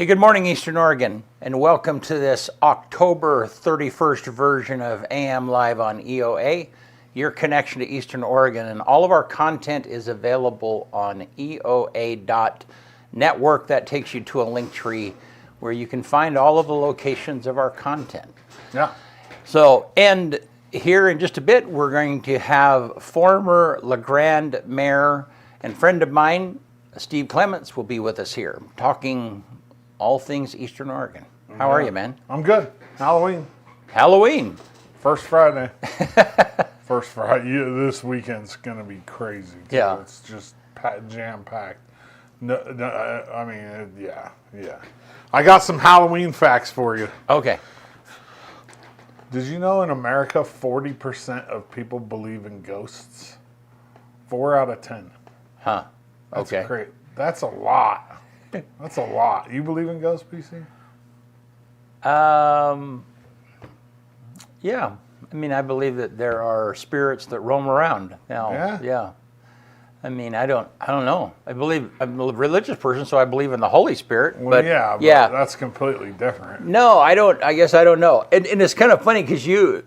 Hey, good morning, Eastern Oregon, and welcome to this October 31st version of AM Live on EOA, your connection to Eastern Oregon. And all of our content is available on EOA.network. That takes you to a link tree where you can find all of the locations of our content. Yeah. So, and here in just a bit, we're going to have former LeGrand mayor and friend of mine, Steve Clements, will be with us here, talking all things Eastern Oregon. How are you, man? I'm good. Halloween. First Friday. First Friday. This weekend's going to be crazy. Too. Yeah. It's just jam-packed. No, I mean, yeah. I got some Halloween facts for you. Okay. Did you know in America, 40% of people believe in ghosts? 4 out of 10. Huh. That's Okay. great. That's a lot. That's a lot. You believe in ghosts, PC? Yeah. I mean, I believe that there are spirits that roam around now. Yeah? I mean, I don't know. I'm a religious person, so I believe in the Holy Spirit. Well, but yeah, that's completely different. No, I don't. I guess I don't know. And it's kind of funny because you've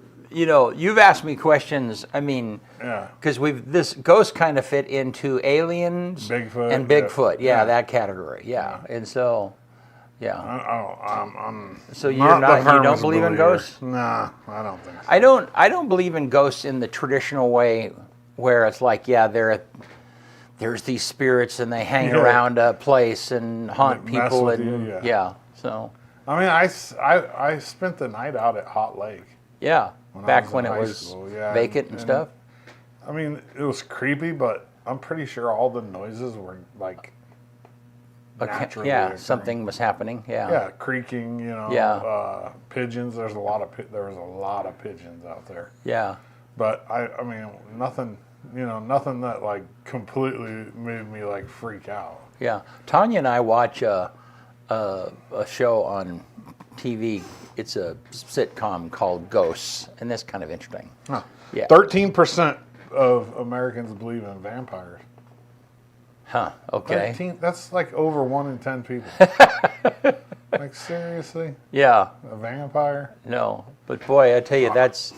asked me questions. I mean, yeah, because this ghost kind of fit into aliens, Bigfoot. Yeah, that category. Yeah, and so, yeah. I'm so you not don't believe in ghosts? Nah, I don't think so. I don't believe in ghosts in the traditional way, where it's like, there's these spirits and they hang around a place and haunt people and so. I mean, I spent the night out at Hot Lake. Yeah. Back when it was vacant and stuff? I mean, it was creepy, but I'm pretty sure all the noises were like naturally occurring. Something was happening. Yeah, creaking, pigeons. There was a lot of pigeons out there. Yeah. But I mean, nothing that like completely made me like freak out. Yeah. Tanya and I watch a show on TV. It's a sitcom called Ghosts, and that's kind of interesting. Huh. Yeah. 13% of Americans believe in vampires. Huh. Okay. 13, that's like over 1 in 10 people. Like, seriously? Yeah. A vampire? No. But boy, I tell you, that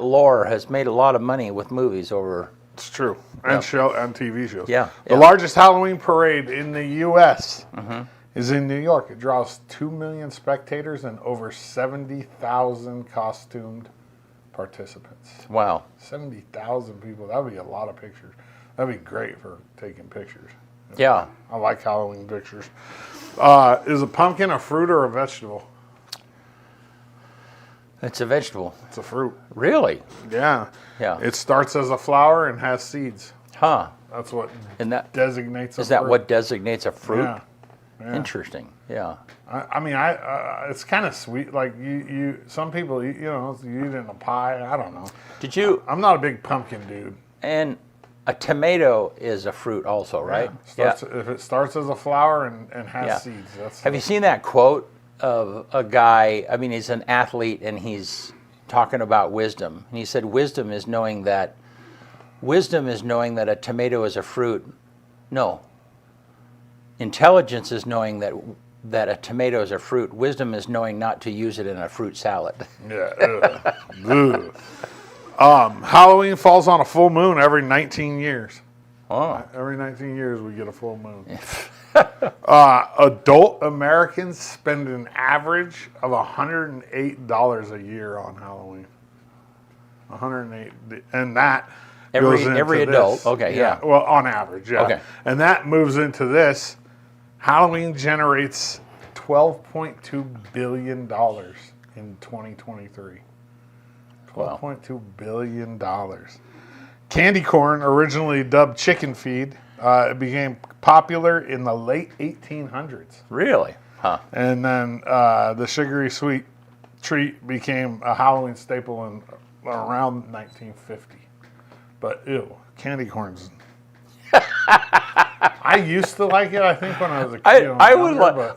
lore has made a lot of money with movies over. It's true. And TV shows. Yeah. The largest Halloween parade in the U.S. is in New York. It draws 2 million spectators and over 70,000 costumed participants. Wow. 70,000 people. That would be a lot of pictures. That'd be great for taking pictures. Yeah. I like Halloween pictures. Is a pumpkin a fruit or a vegetable? It's a vegetable. It's a fruit. Really? Yeah. Yeah. It starts as a flower and has seeds. Huh. That's what a designates a fruit. Is that what designates a fruit? Yeah. Interesting. Yeah. I mean, it's kind of sweet. Like some people, you eat it in a pie. I don't know. Did you? I'm not a big pumpkin dude. And a tomato is a fruit also, right? If it starts as a flower and has seeds. Have you seen that quote of a guy? I mean, he's an athlete and he's talking about wisdom. And he said, wisdom is knowing that a tomato is a fruit. No. Intelligence is knowing that a tomato is a fruit. Wisdom is knowing not to use it in a fruit salad. Yeah. Halloween falls on a full moon every 19 years. Oh. Every 19 years we get a full moon. Adult Americans spend an average of $108 a year on Halloween. $108, and that goes into every adult. This. Okay, yeah. Well, on average, yeah. Okay. And that moves into this. Halloween generates $12.2 billion in 2023. $12.2 billion. Candy corn, originally dubbed chicken feed, it became popular in the late 1800s. Really? Huh. And then the sugary sweet treat became a Halloween staple in around 1950. But ew, candy corn's. I used to like it. I think when I was a kid.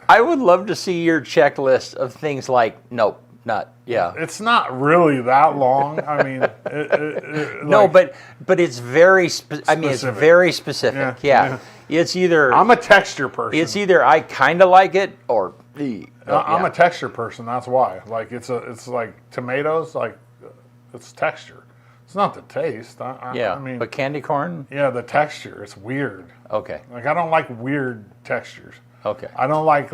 I would love to see your checklist of things like nope, not It's not really that long. I mean, no, but it's very. It's very specific. Yeah. It's either I'm a texture person. it's either I kind of like it or I'm a texture person. That's why. Like it's like tomatoes. Like it's texture. It's not the taste. I mean, but candy corn. yeah, the texture. It's weird. Okay. Like I don't like weird textures. Okay. I don't like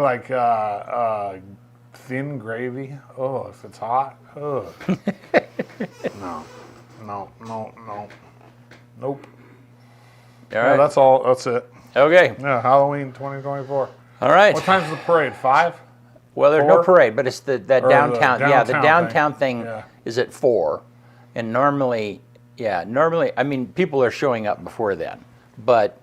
thin gravy. Oh, if it's hot. Ugh. No. Nope. All Yeah, right. that's all. That's it. Okay. Yeah, Halloween 2024. All right. What time's the parade? 5? Well, there's 4? no parade, but it's that Or the downtown. Yeah, the downtown downtown thing, Yeah. is at 4, and normally, I mean, people are showing up before then, but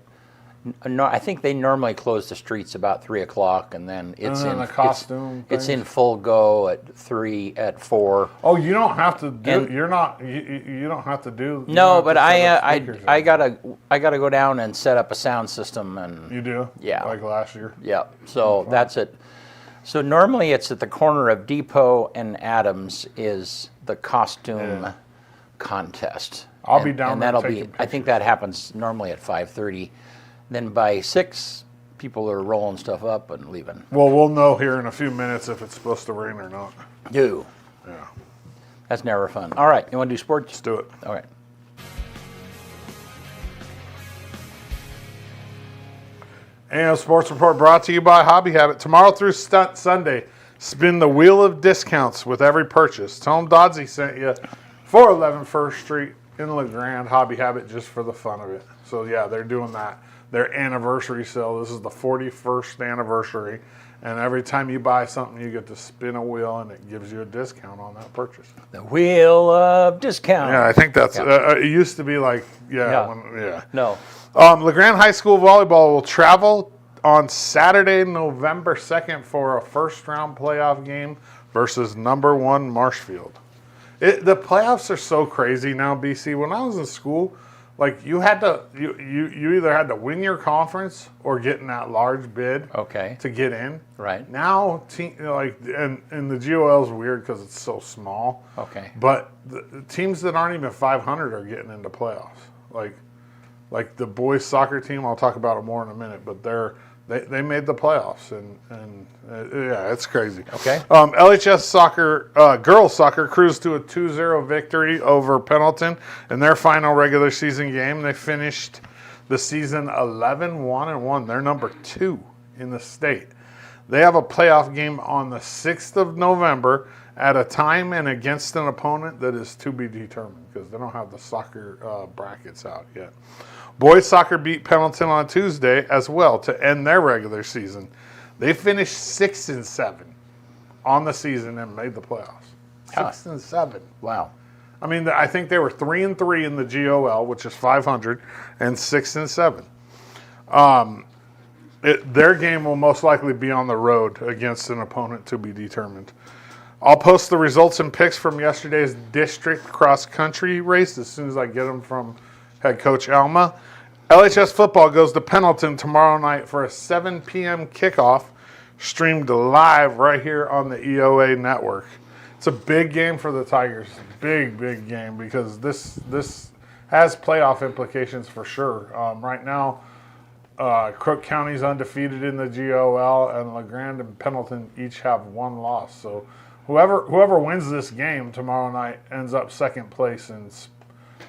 no, I think they normally close the streets about 3 o'clock, and then it's then in the costume It's things? in full go at 4. Oh, you don't have to do. And- You're not. You don't have to do. you No, don't but have to set up speakers I or gotta go down and set up a sound system and You do. Yeah. Like last year. yeah. So that's it. So normally it's at the corner of Depot and Adams is the costume Yeah. contest. I'll be down and there that'll be. taking I think that happens normally at 5:30. Then by 6, people are rolling stuff up and leaving. Well, we'll know here in a few minutes if it's supposed to rain or not. Do. Yeah. That's never fun. All right, you want to do sports? Let's do it. All right. And Sports Report brought to you by Hobby Habit. Tomorrow through Sunday, spin the wheel of discounts with every purchase. Tell them Dodsey sent you 411 First Street in LeGrand, Hobby Habit, just for the fun of it. So, yeah, they're doing that. Their anniversary sale. This is the 41st anniversary. And every time you buy something, you get to spin a wheel, and it gives you a discount on that purchase. The wheel of discount. Yeah, I think that's, it used to be like, Yeah. yeah. No. LeGrand High School Volleyball will travel on Saturday, November 2nd for a first-round playoff game versus number 1 Marshfield. The playoffs are so crazy now, BC. When I was in school, like you had to, you either had to win your conference or get in that large bid Okay. to get in. Right. Now, and the GOL is weird because it's so small. Okay. But the teams that aren't even 500 are getting into playoffs. Like the boys soccer team, I'll talk about it more in a minute, but they made the playoffs, and yeah, it's crazy. Okay. LHS soccer, girls soccer cruised to a 2-0 victory over Pendleton in their final regular season game. They finished the season 11-1-1. They're number 2 in the state. They have a playoff game on the 6th of November at a time and against an opponent that is to be determined because they don't have the soccer brackets out yet. Boys soccer beat Pendleton on Tuesday as well to end their regular season. They finished 6-7 on the season and made the playoffs. 6-7. Wow. I mean, I think they were 3-3 in the GOL, which is 500, and 6-7. Their game will most likely be on the road against an opponent to be determined. I'll post the results and picks from yesterday's district cross-country race as soon as I get them from head coach Alma. LHS football goes to Pendleton tomorrow night for a 7 p.m. kickoff, streamed live right here on the EOA network. It's a big game for the Tigers. Big game because this has playoff implications for sure. Right now, Crook County's undefeated in the GOL, and LeGrand and Pendleton each have 1 loss. So whoever wins this game tomorrow night ends up second place in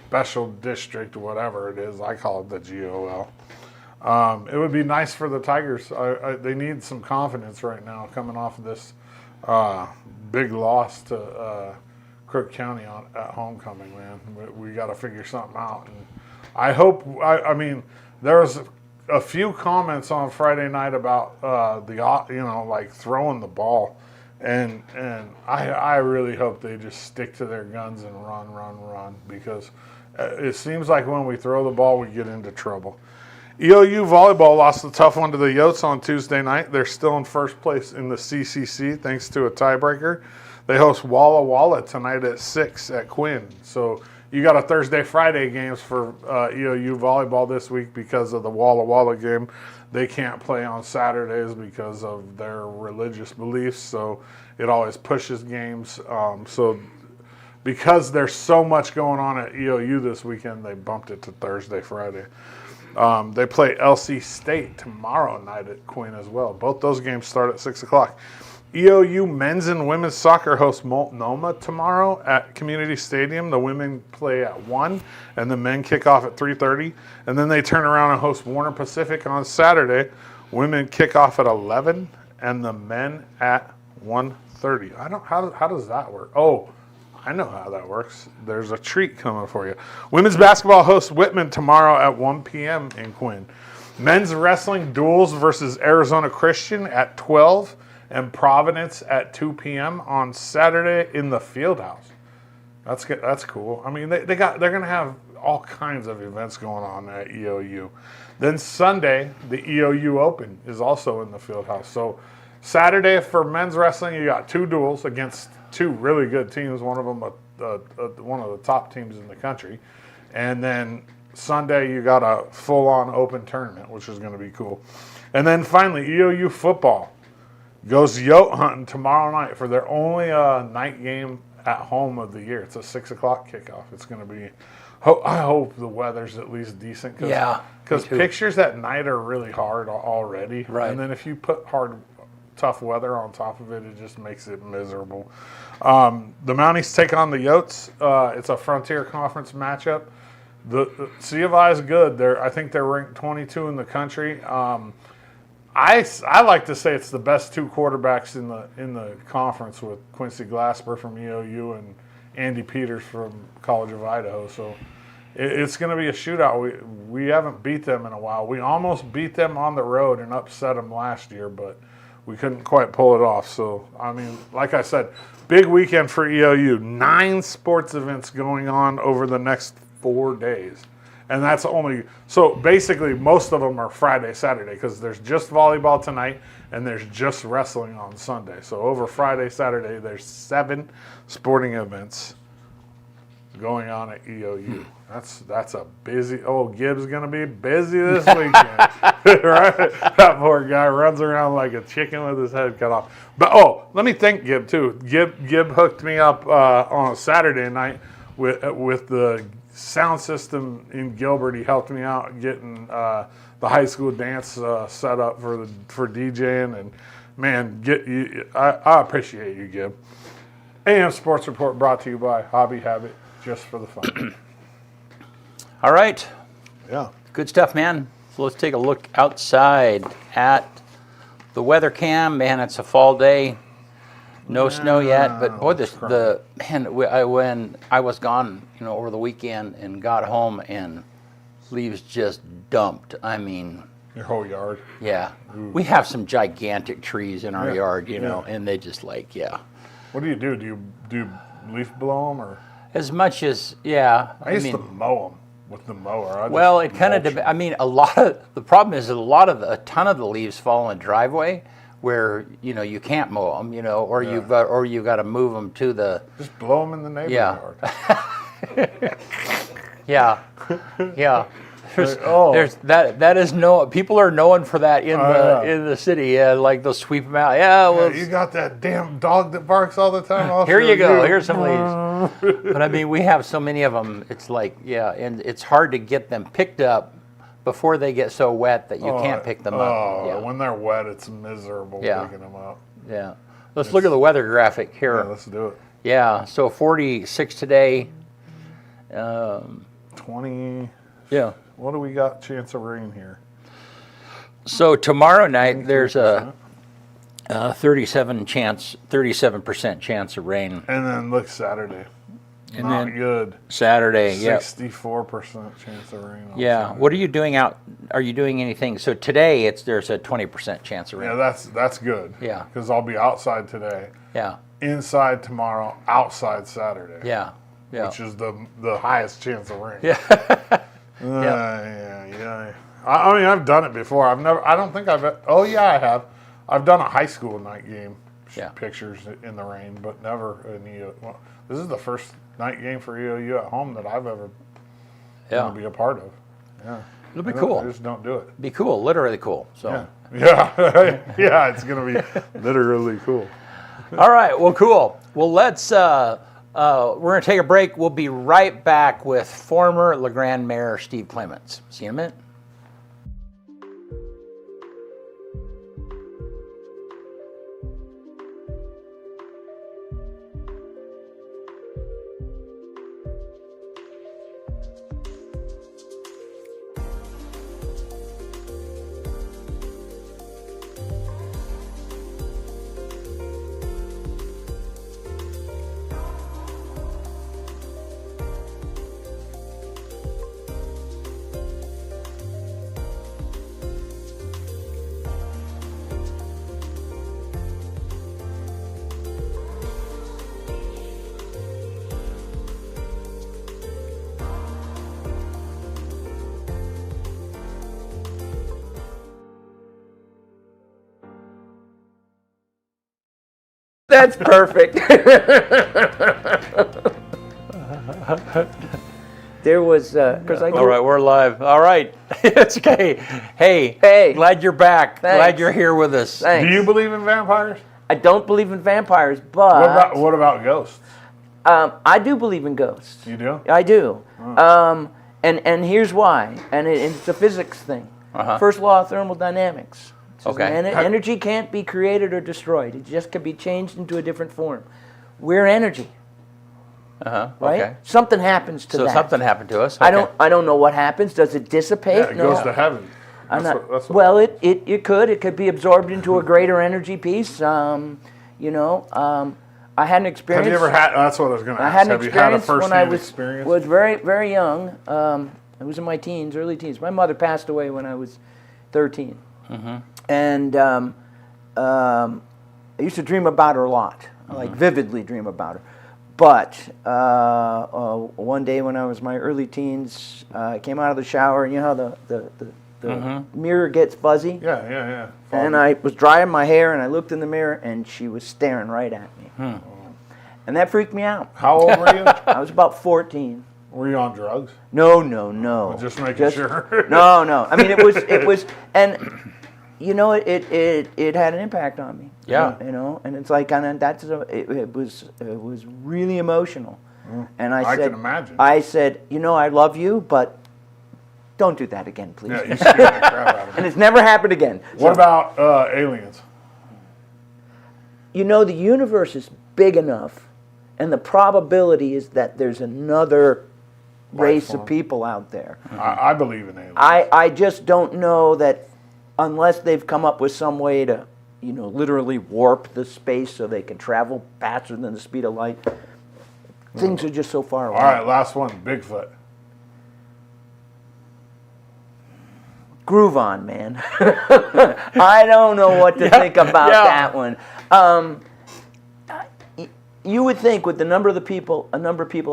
special district, whatever it is. I call it the GOL. It would be nice for the Tigers. They need some confidence right now coming off of this big loss to Crook County at homecoming, man. We got to figure something out. And I hope, I mean, there was a few comments on Friday night about like throwing the ball. And I really hope they just stick to their guns and run because it seems like when we throw the ball, we get into trouble. EOU volleyball lost a tough one to the Yotes on Tuesday night. They're still in first place in the CCC thanks to a tiebreaker. They host Walla Walla tonight at 6 at Quinn. So you got a Thursday-Friday games for EOU volleyball this week because of the Walla Walla game. They can't play on Saturdays because of their religious beliefs, so it always pushes games. So because there's so much going on at EOU this weekend, they bumped it to Thursday, Friday. They play LC State tomorrow night at Quinn as well. Both those games start at 6 o'clock. EOU men's and women's soccer hosts Multnomah tomorrow at Community Stadium. The women play at 1, and the men kick off at 3:30. And then they turn around and host Warner Pacific on Saturday. Women kick off at 11, and the men at 1:30. How does that work? Oh, I know how that works. There's a treat coming for you. Women's basketball hosts Whitman tomorrow at 1 p.m. in Quinn. Men's wrestling duels versus Arizona Christian at 12 and Providence at 2 p.m. on Saturday in the Fieldhouse. That's good. That's cool. I mean, they're going to have all kinds of events going on at EOU. Then Sunday, the EOU Open is also in the Fieldhouse. So Saturday for men's wrestling, you got 2 duels against 2 really good teams. One of them, one of the top teams in the country. And then Sunday, you got a full-on open tournament, which is going to be cool. And then finally, EOU football goes yote hunting tomorrow night for their only night game at home of the year. It's a 6 o'clock kickoff. It's going to be. I hope the weather's at least decent. Because pictures at night are really hard already. Right. And then if you put tough weather on top of it, it just makes it miserable. The Mounties take on the Yotes. It's a Frontier Conference matchup. The C of I is good. I think they're ranked 22 in the country. I like to say it's the best 2 quarterbacks in the conference with Quincy Glasper from EOU and Andy Peters from College of Idaho. So it's going to be a shootout. We haven't beat them in a while. We almost beat them on the road and upset them last year, but we couldn't quite pull it off. So, I mean, like I said, big weekend for EOU. 9 sports events going on over the next 4 days. And that's only, so basically most of them are Friday, Saturday, because there's just volleyball tonight and there's just wrestling on Sunday. So over Friday, Saturday, there's 7 sporting events going on at EOU. That's a busy, Gibbs going to be busy this weekend. Right? That poor guy runs around like a chicken with his head cut off. But, let me thank Gib, too. Gib hooked me up on a Saturday night with the sound system in Gilbert. He helped me out getting the high school dance set up for DJing, and man, I appreciate you, Gib. AM Sports Report brought to you by Hobby Habit, just for the fun. All right. Yeah. Good stuff, man. So let's take a look outside at the weather cam. Man, it's a fall day. No snow yet, but boy, when I was gone, over the weekend and got home and leaves just dumped. I mean, your whole yard. Yeah, we have some gigantic trees in our yard, and they just What do you do? Do you leaf blow them or? As much as I used to mow them with the mower. It kind of. I mean, the problem is a ton of the leaves fall in the driveway, where you can't mow them, or you've got to move them to the. Just blow them in the neighbor's yard. Yeah. There's that is people are known for that in the city. Yeah, like they'll sweep them out. Yeah, well, you got that damn dog that barks all the time. Here you go. Here's some leaves. But I mean, we have so many of them. It's like and it's hard to get them picked up before they get so wet that you can't pick them up. When they're wet, it's miserable picking them up. Yeah. Let's look at the weather graphic here. Yeah, let's do it. Yeah, so 46 today. 20. Yeah. What do we got? Chance of rain here. So tomorrow night there's a 37% chance of rain. And then look, Saturday. And Not then good. Saturday, 64% chance of rain. Yeah. What are you doing out? Are you doing anything? So today there's a 20% chance of rain. Yeah, that's good. Yeah. Because I'll be outside today. Yeah. Inside tomorrow, outside Saturday. Yeah. Yeah. Which is the highest chance of rain. Yeah. Yeah. I mean, I've done it before. I have. I've done a high school night game pictures in the rain, but never in EOU. Well, this is the first night game for EOU at home that I've ever going to be a part of. Yeah. It'll be cool. I just don't do it. Be cool, literally cool. So. Yeah. It's going to be literally cool. All right. Well, cool. Well, let's. We're going to take a break. We'll be right back with former LeGrand Mayor Steve Clements. See you in a minute. That's perfect. There was, because I All right, we're live. All right, it's okay. Hey, glad you're back. Thanks. Glad you're here with us. Thanks. Do you believe in vampires? I don't believe in vampires, but What about ghosts? I do believe in ghosts. You do? I do. And here's why. And it's a physics thing. First law of thermodynamics. It says Okay. Energy can't be created or destroyed. It just can be changed into a different form. We're energy. Right? Okay. Something happens to So that. something happened to us. Okay. I don't know what happens. Does it dissipate? Yeah, it No. goes to heaven. I'm That's not, what- well, it could be absorbed into a greater energy piece. I had an experience. Have you ever had? That's what I was going to I ask. had an Have you had a experience when I first-hand was experience? very, very young. I was in my teens, early teens. My mother passed away when I was 13, and I used to dream about her a lot, like vividly dream about her. But one day when I was in my early teens, I came out of the shower, and you know how the mirror gets fuzzy? Yeah. And I was drying my hair, and I looked in the mirror, and she was staring right at me. And that freaked me out. How old were you? I was about 14. Were you on drugs? No. Just making sure. No. I mean, it was, and you know, it had an impact on me. Yeah. You know, and it's like, and it was really emotional. And I said, can imagine. I said, I love you, but don't do that again, please. Yeah, you scared the crap out of me. And it's never happened again. What about aliens? You know, the universe is big enough, and the probability is that there's another race form. of people out there. I believe in aliens. I just don't know that unless they've come up with some way to, literally warp the space so they can travel faster than the speed of light, things are just so far away. All right, last one. Bigfoot. Groove on, man. I don't know what to think about that one. You would think with a number of people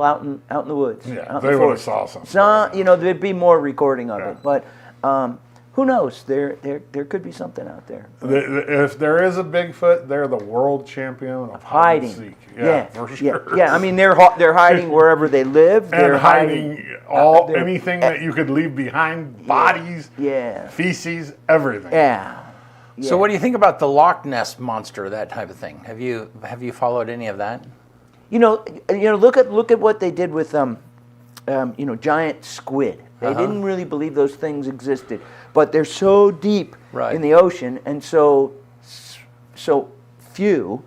out in the woods. Yeah, out in they the would have forest, saw something. there'd be more recording of it. But who knows? There could be something out there. If there is a Bigfoot, they're the world champion of hide and Hiding. seek. Yeah, for sure. Yeah. I mean, they're hiding wherever they live. And They're hiding they're- anything that you could leave behind, bodies, Yeah. feces, everything. Yeah. So what do you think about the Loch Ness monster, that type of thing? Have you followed any of that? Look at what they did with giant squid. They didn't really believe those things existed, but they're so deep in the ocean and so few.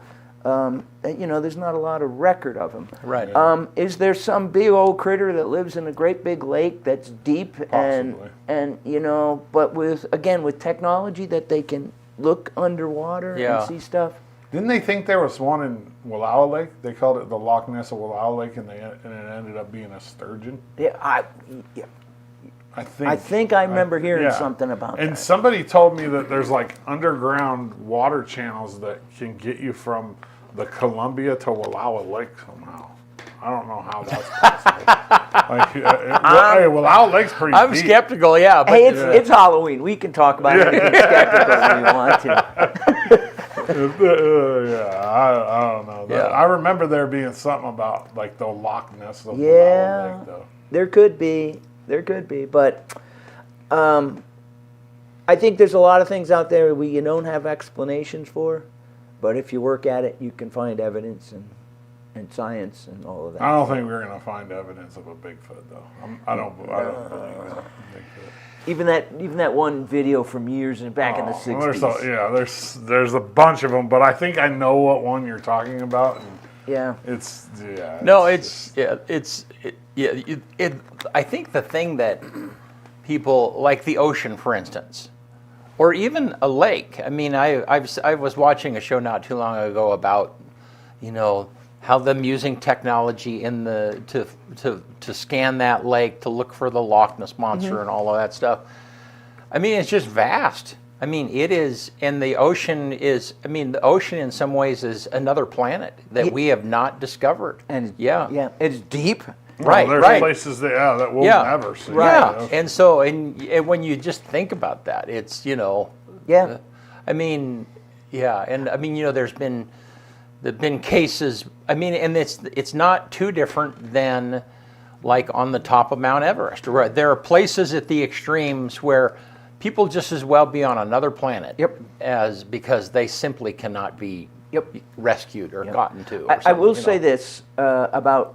There's not a lot of record of them. Right. Is there some big old critter that lives in a great big lake that's deep Possibly. and but with technology that they can look underwater and see stuff? Didn't they think there was one in Wallowa Lake? They called it the Loch Ness of Wallowa Lake, and it ended up being a sturgeon. Yeah, I think I remember hearing something about that. And somebody told me that there's like underground water channels that can get you from the Columbia to Wallowa Lake somehow. I don't know how that's possible. Hey, Wallowa Lake's pretty I'm deep. skeptical, yeah. But Hey, it's Halloween. We can talk about anything skeptical when we want to. I don't know. Yeah. I remember there being something about like the Loch Ness of Wallowa Yeah, Lake, though. there could be, but I think there's a lot of things out there you don't have explanations for, but if you work at it, you can find evidence and science and all of that. I don't think we're gonna find evidence of a Bigfoot, though. I don't believe Bigfoot. Even that one video from years back in the 60s. There's a bunch of them, but I think I know what one you're talking about. And Yeah. I think the thing that people like the ocean, for instance, or even a lake. I mean, I was watching a show not too long ago about, how them using technology in to scan that lake to look for the Loch Ness monster and all of that stuff. I mean, it's just vast. I mean, it is, and the ocean in some ways is another planet that we have not discovered. And yeah, it's deep. Right, there's places that we'll never see. Right, and so and when you just think about that, it's Yeah. I mean, yeah, and I mean there's been there've been cases. I mean, and it's not too different than like on the top of Mount Everest. Right? There are places at the extremes where people just as well be on another planet. Yep. As because they simply cannot be rescued or gotten to. Or I will something, say this about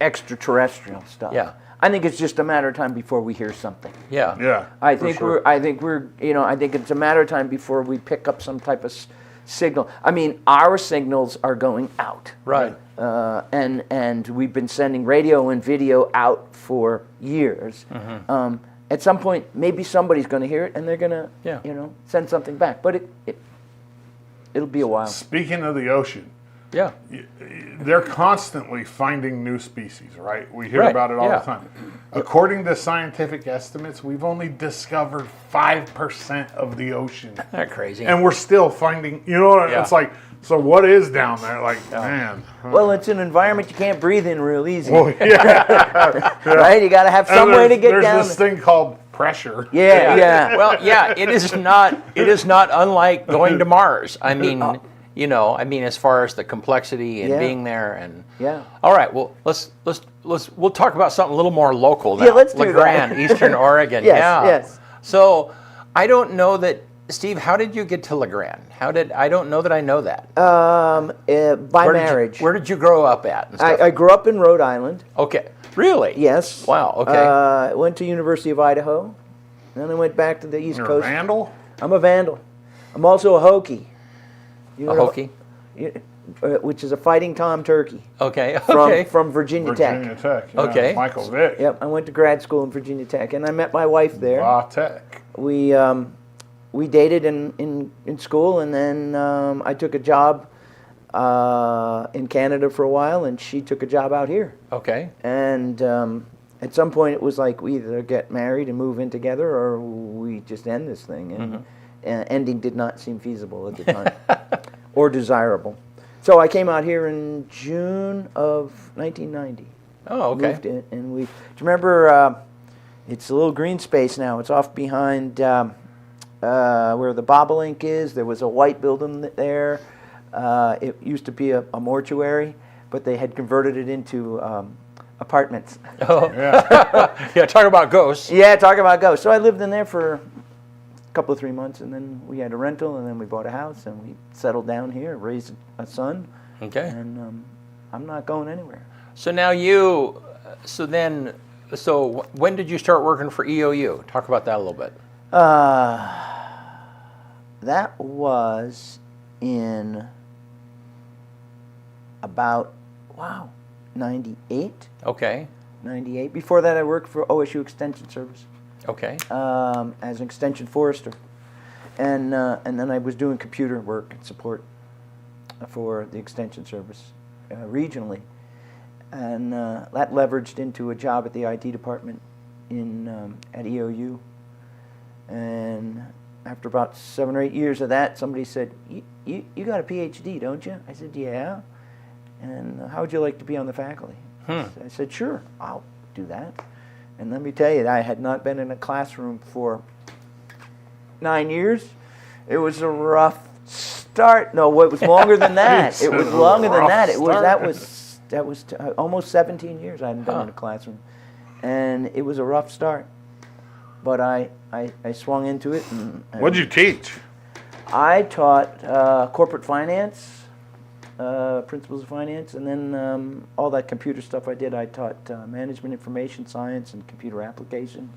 extraterrestrial stuff. Yeah. I think it's just a matter of time before we hear something. Yeah. Yeah. I think I think it's a matter of time before we pick up some type of signal. I mean, our signals are going out. Right. And we've been sending radio and video out for years. At some point, maybe somebody's going to hear it, and they're going to, send something back. But it'll be a while. Speaking of the ocean, Yeah. they're constantly finding new species, right? We hear Right, about it all yeah. the time. According to scientific estimates, we've only discovered 5% of the ocean. That's crazy. And we're still finding, Yeah. it's like, so what is down there? Like, man. Well, it's an environment you can't breathe in real easy. Well, yeah. Right? You got to have some way to get down. There's this thing called pressure. Yeah. Well, yeah, it is not unlike going to Mars. I mean, as far as the complexity and being there and Yeah. All right, well, we'll talk about something a little more local now. Yeah, let's do that. LeGrand, Eastern Oregon. Yes, yeah. yes. So, I don't know that Steve, how did you get to LeGrand? I don't know that I know that. By marriage. Where did you grow up at and stuff? I grew up in Rhode Island. Okay. Really? Yes. Wow, okay. I went to University of Idaho. Then I went back to the East You're Coast. a vandal? I'm a vandal. I'm also a Hokie. A Hokie? Which is a fighting Tom turkey. Okay. From Virginia Tech. Virginia Tech. Yeah. Okay. Michael Vick. Yep, I went to grad school in Virginia Tech, and I met my wife there. Va Tech. We dated in school, and then I took a job in Canada for a while, and she took a job out here. Okay. And at some point, it was like we either get married and move in together, or we just end this thing. And ending did not seem feasible at the time, or desirable. So I came out here in June of 1990. Oh, okay. Moved in, and do you remember? It's a little green space now. It's off behind where the Bobolink is. There was a white building there. It used to be a mortuary, but they had converted it into apartments. Oh, yeah. Yeah, talk about ghosts. Yeah, talk about ghosts. So I lived in there for a couple of 3 months, and then we had a rental, and then we bought a house, and we settled down here, raised a son. Okay. And I'm not going anywhere. So now so when did you start working for EOU? Talk about that a little bit. That was in about 98. Okay. 98. Before that, I worked for OSU Extension Service Okay. as an extension forester, and then I was doing computer work and support for the Extension Service regionally, and that leveraged into a job at the IT department at EOU. And after about 7 or 8 years of that, somebody said, "You got a PhD, don't you?" I said, "Yeah." And how would you like to be on the faculty? I said, "Sure, I'll do that." And let me tell you, I had not been in a classroom for 9 years. It was a rough start. No, it was longer than that. It was longer than that. That was almost 17 years I hadn't been in a classroom, and it was a rough start. But I swung into it. And What'd you teach? I taught corporate finance, principles of finance, and then all that computer stuff I did. I taught management information science and computer applications.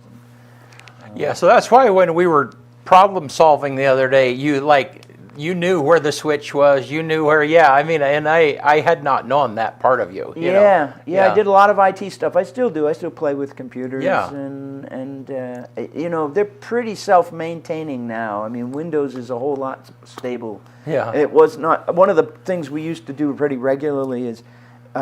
Yeah, so that's why when we were problem solving the other day, you knew where the switch was. You knew where. Yeah, I mean, and I had not known that part of you. You know? I did a lot of IT stuff. I still do. I still play with computers. Yeah. And they're pretty self-maintaining now. I mean, Windows is a whole lot stable. Yeah. It was not. One of the things we used to do pretty regularly is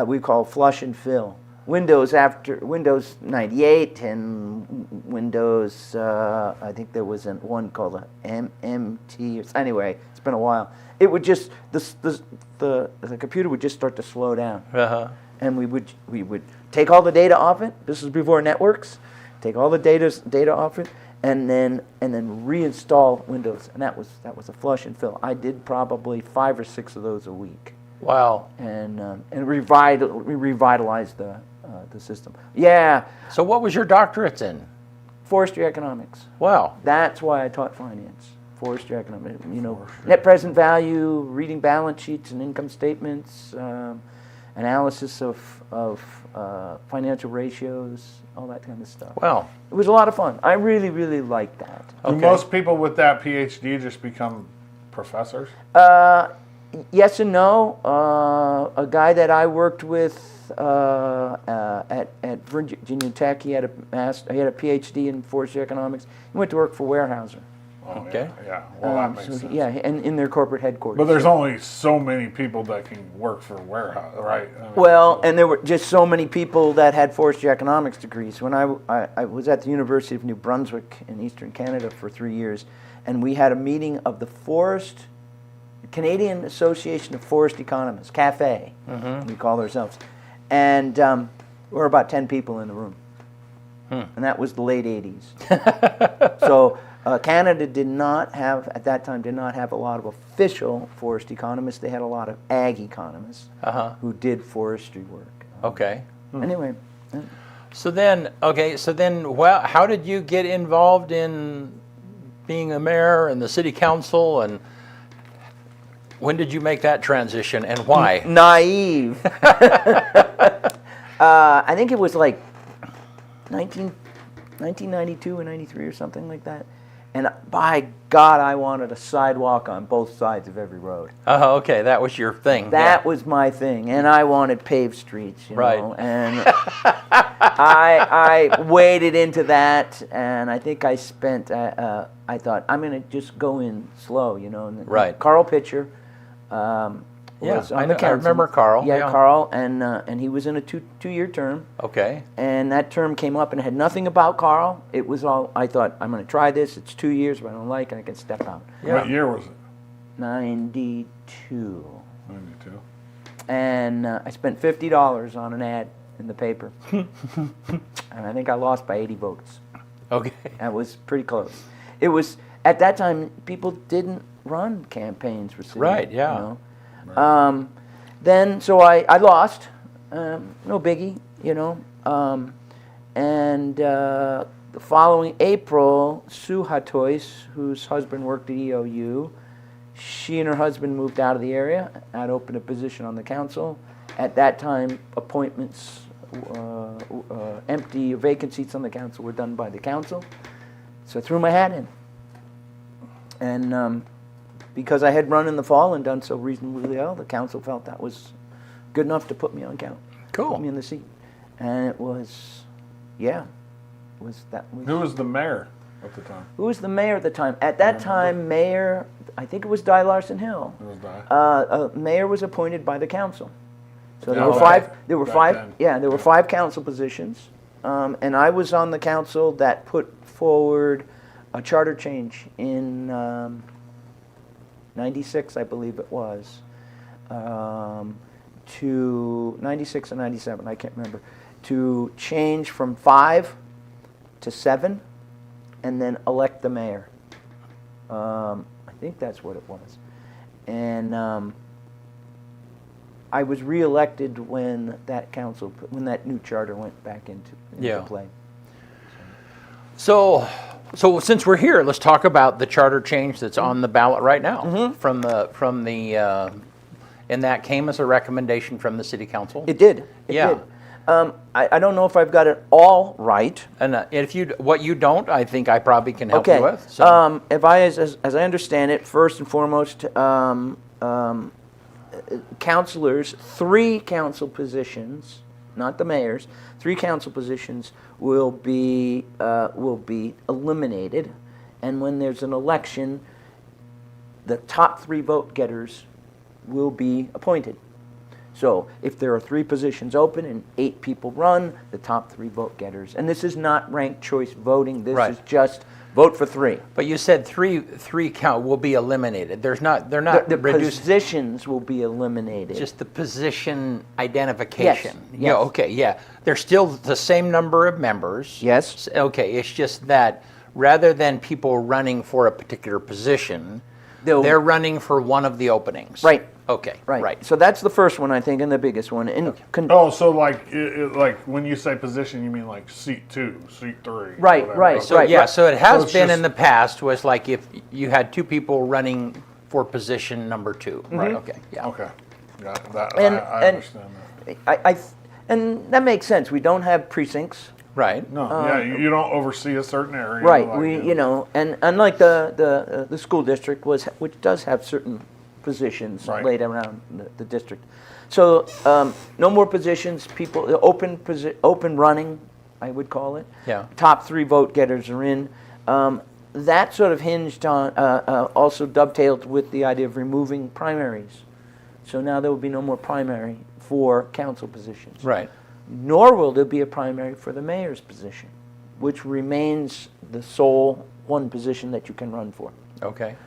we call flush and fill. Windows after Windows 98 and Windows, I think there was one called a MMT. Anyway, it's been a while. It would just the computer would just start to slow down, and we would take all the data off it. This was before networks. Take all the data off it, and then reinstall Windows, and that was a flush and fill. I did probably 5 or 6 of those a week, Wow. and revitalized the system. Yeah, So what was your doctorates in? forestry economics. Wow. That's why I taught finance. Forestry economics. Net present value, reading balance sheets and income statements, analysis of financial ratios, all that kind of stuff. Wow. It was a lot of fun. I really, really liked that. Do most people with that PhD just become professors? Yes and no. A guy that I worked with at Virginia Tech, he had a PhD in forestry economics. He went to work for Weyerhaeuser. Oh, Okay. Yeah. Well, that makes sense. Yeah, and in their corporate headquarters. But there's only so many people that can work for warehouse, right? I mean, Well, and there were just so many people that had forestry economics degrees. When I was at the University of New Brunswick in Eastern Canada for 3 years, and we had a meeting of the Canadian Association of Forest Economists, CAFE, we call ourselves. And there were about 10 people in the room. And that was the late 80s. So Canada at that time did not have a lot of official forest economists. They had a lot of ag economists who did forestry work. Okay. Anyway. So then, well, how did you get involved in being a mayor and the city council, and when did you make that transition, and why? Naive. I think it was like 1992 or 93 or something like that. And by God, I wanted a sidewalk on both sides of every road. Oh, okay, that was your thing. That was my thing, and I wanted paved streets, Right. And I waded into that, and I think I spent. I thought I'm going to just go in slow, And Right. Carl Pitcher was on the council. I remember Carl. Yeah, Carl, and he was in a two-year term. Okay. And that term came up, and it had nothing about Carl. It was all, I thought, I'm going to try this. It's 2 years. If I don't like it, I can step out. Yeah. What year was it? 92. 92. And I spent $50 on an ad in the paper. And I think I lost by 80 votes. Okay. That was pretty close. It was, at that time, people didn't run campaigns for city. Right, yeah. Then, so I lost. No biggie, and the following April, Sue Hatois, whose husband worked at EOU, she and her husband moved out of the area. I'd opened a position on the council. At that time, appointments, empty vacant seats on the council were done by the council. So I threw my hat in. And because I had run in the fall and done so reasonably well, the council felt that was good enough to put me on count. Cool. Put me in the seat. And it was, Who was the mayor at the time? Who was the mayor at the time? At that time, mayor, I think it was Di Larson Hill. It was Di. Mayor was appointed by the council. So Yeah, there were back- five. There were back five. then. Yeah, there were 5 council positions, and I was on the council that put forward a charter change in '96, I believe it was, to '96 or '97. I can't remember. To change from 5 to 7, and then elect the mayor. I think that's what it was, and I was reelected when that new charter went back into play. So since we're here, let's talk about the charter change that's on the ballot right now from the and that came as a recommendation from the city council. It did. It did. I don't know if I've got it all right. And if what you don't, I think I probably can help Okay. you with. So. If as I understand it, first and foremost, councilors, 3 council positions, not the mayors, 3 council positions will be eliminated, and when there's an election, the top 3 vote getters will be appointed. So if there are 3 positions open and 8 people run, the top 3 vote getters, and this is not ranked choice voting. This Right. is just vote for 3. But you said three count will be eliminated. They're not The reduced. positions will be eliminated. Just the position identification. Yes, Yeah. yes. Okay. Yeah. There's still the same number of members. Yes. Okay. It's just that rather than people running for a particular position, they're running for one of the openings. Right. Okay. Right. So that's the first one, I think, and the biggest one. And So like, like when you say position, you mean like seat 2, seat 3. Right, whatever. right. So yeah, so it has it's been just- in the past was like if you had 2 people running for position number 2. Right. Okay. Yeah. Okay. Got it. That, And- I and- understand that. and that makes sense. We don't have precincts. Right. No, yeah, you don't oversee a certain area. Right. like, We, and unlike the school district which does have certain positions Right. laid around the district. So no more positions. People open running, I would call it. Yeah. Top 3 vote getters are in. That sort of hinged on also dovetailed with the idea of removing primaries. So now there will be no more primary for council positions. Right. Nor will there be a primary for the mayor's position, which remains the sole one position that you can run for. Okay.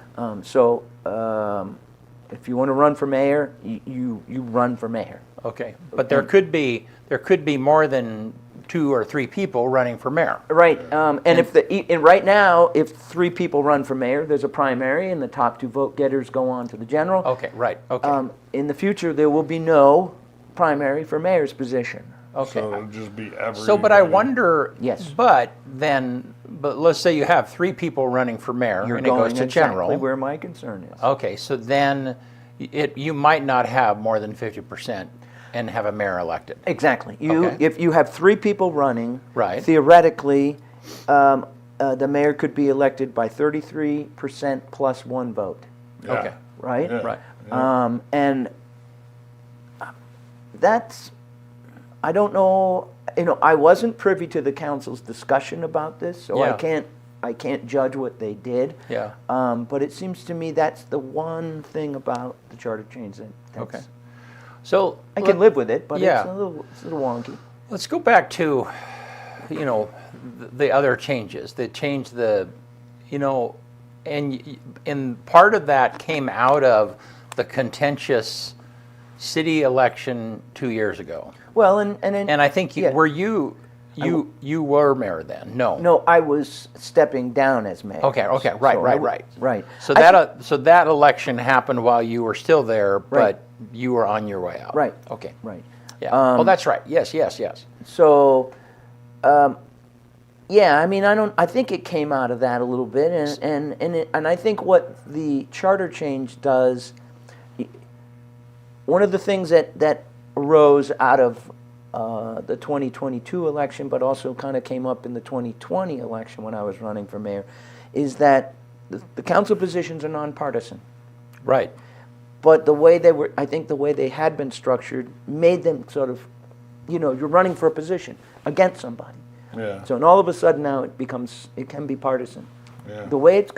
If you want to run for mayor, you run for mayor. Okay. But there could be more than 2 or 3 people running for mayor. Right, and right now, if 3 people run for mayor, there's a primary, and the top 2 vote getters go on to the general. Okay. Right. Okay. In the future, there will be no primary for mayor's position. Okay. So it'll just be every. So, but I wonder. Yes. But let's say you have 3 people running for mayor, You're and it goes going to general. exactly where my concern is. Okay, so then you might not have more than 50% and have a mayor elected. Exactly. Okay. If you have 3 people running, Right. theoretically, the mayor could be elected by 33% plus 1 vote. Yeah. Okay. Right. Yeah. Right. And that's, I don't know, I wasn't privy to the council's discussion about this, so Yeah. I can't judge what they did. Yeah. But it seems to me that's the one thing about the charter change that's, Okay. So I can live with it, but Yeah. it's a little wonky. let's go back to, the other changes. They changed and part of that came out of the contentious city election 2 years ago. Well, and I think yeah. were you were mayor then? No. No, I was stepping down as mayor. Okay. Right. So Right. So I so that election happened while you were still there, Right. but you were on your way out. Right. Okay. Right. Yeah. Oh, that's right. Yes. So, yeah, I mean, I think it came out of that a little bit, and I think what the charter change does, one of the things that arose out of the 2022 election, but also kind of came up in the 2020 election when I was running for mayor, is that the council positions are nonpartisan. Right. But I think the way they had been structured made them sort of, you're running for a position against somebody. Yeah. So, and all of a sudden now it can be partisan. Yeah. The way it's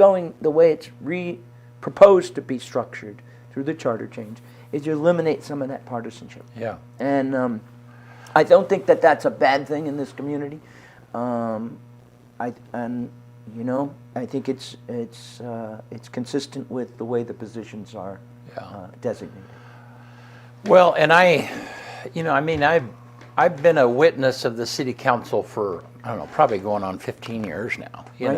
proposed to be structured through the charter change is you eliminate some of that partisanship. Yeah. And I don't think that that's a bad thing in this community. I think it's consistent with the way the positions are designated. Well, and I've been a witness of the city council for, I don't know, probably going on 15 years now, Right.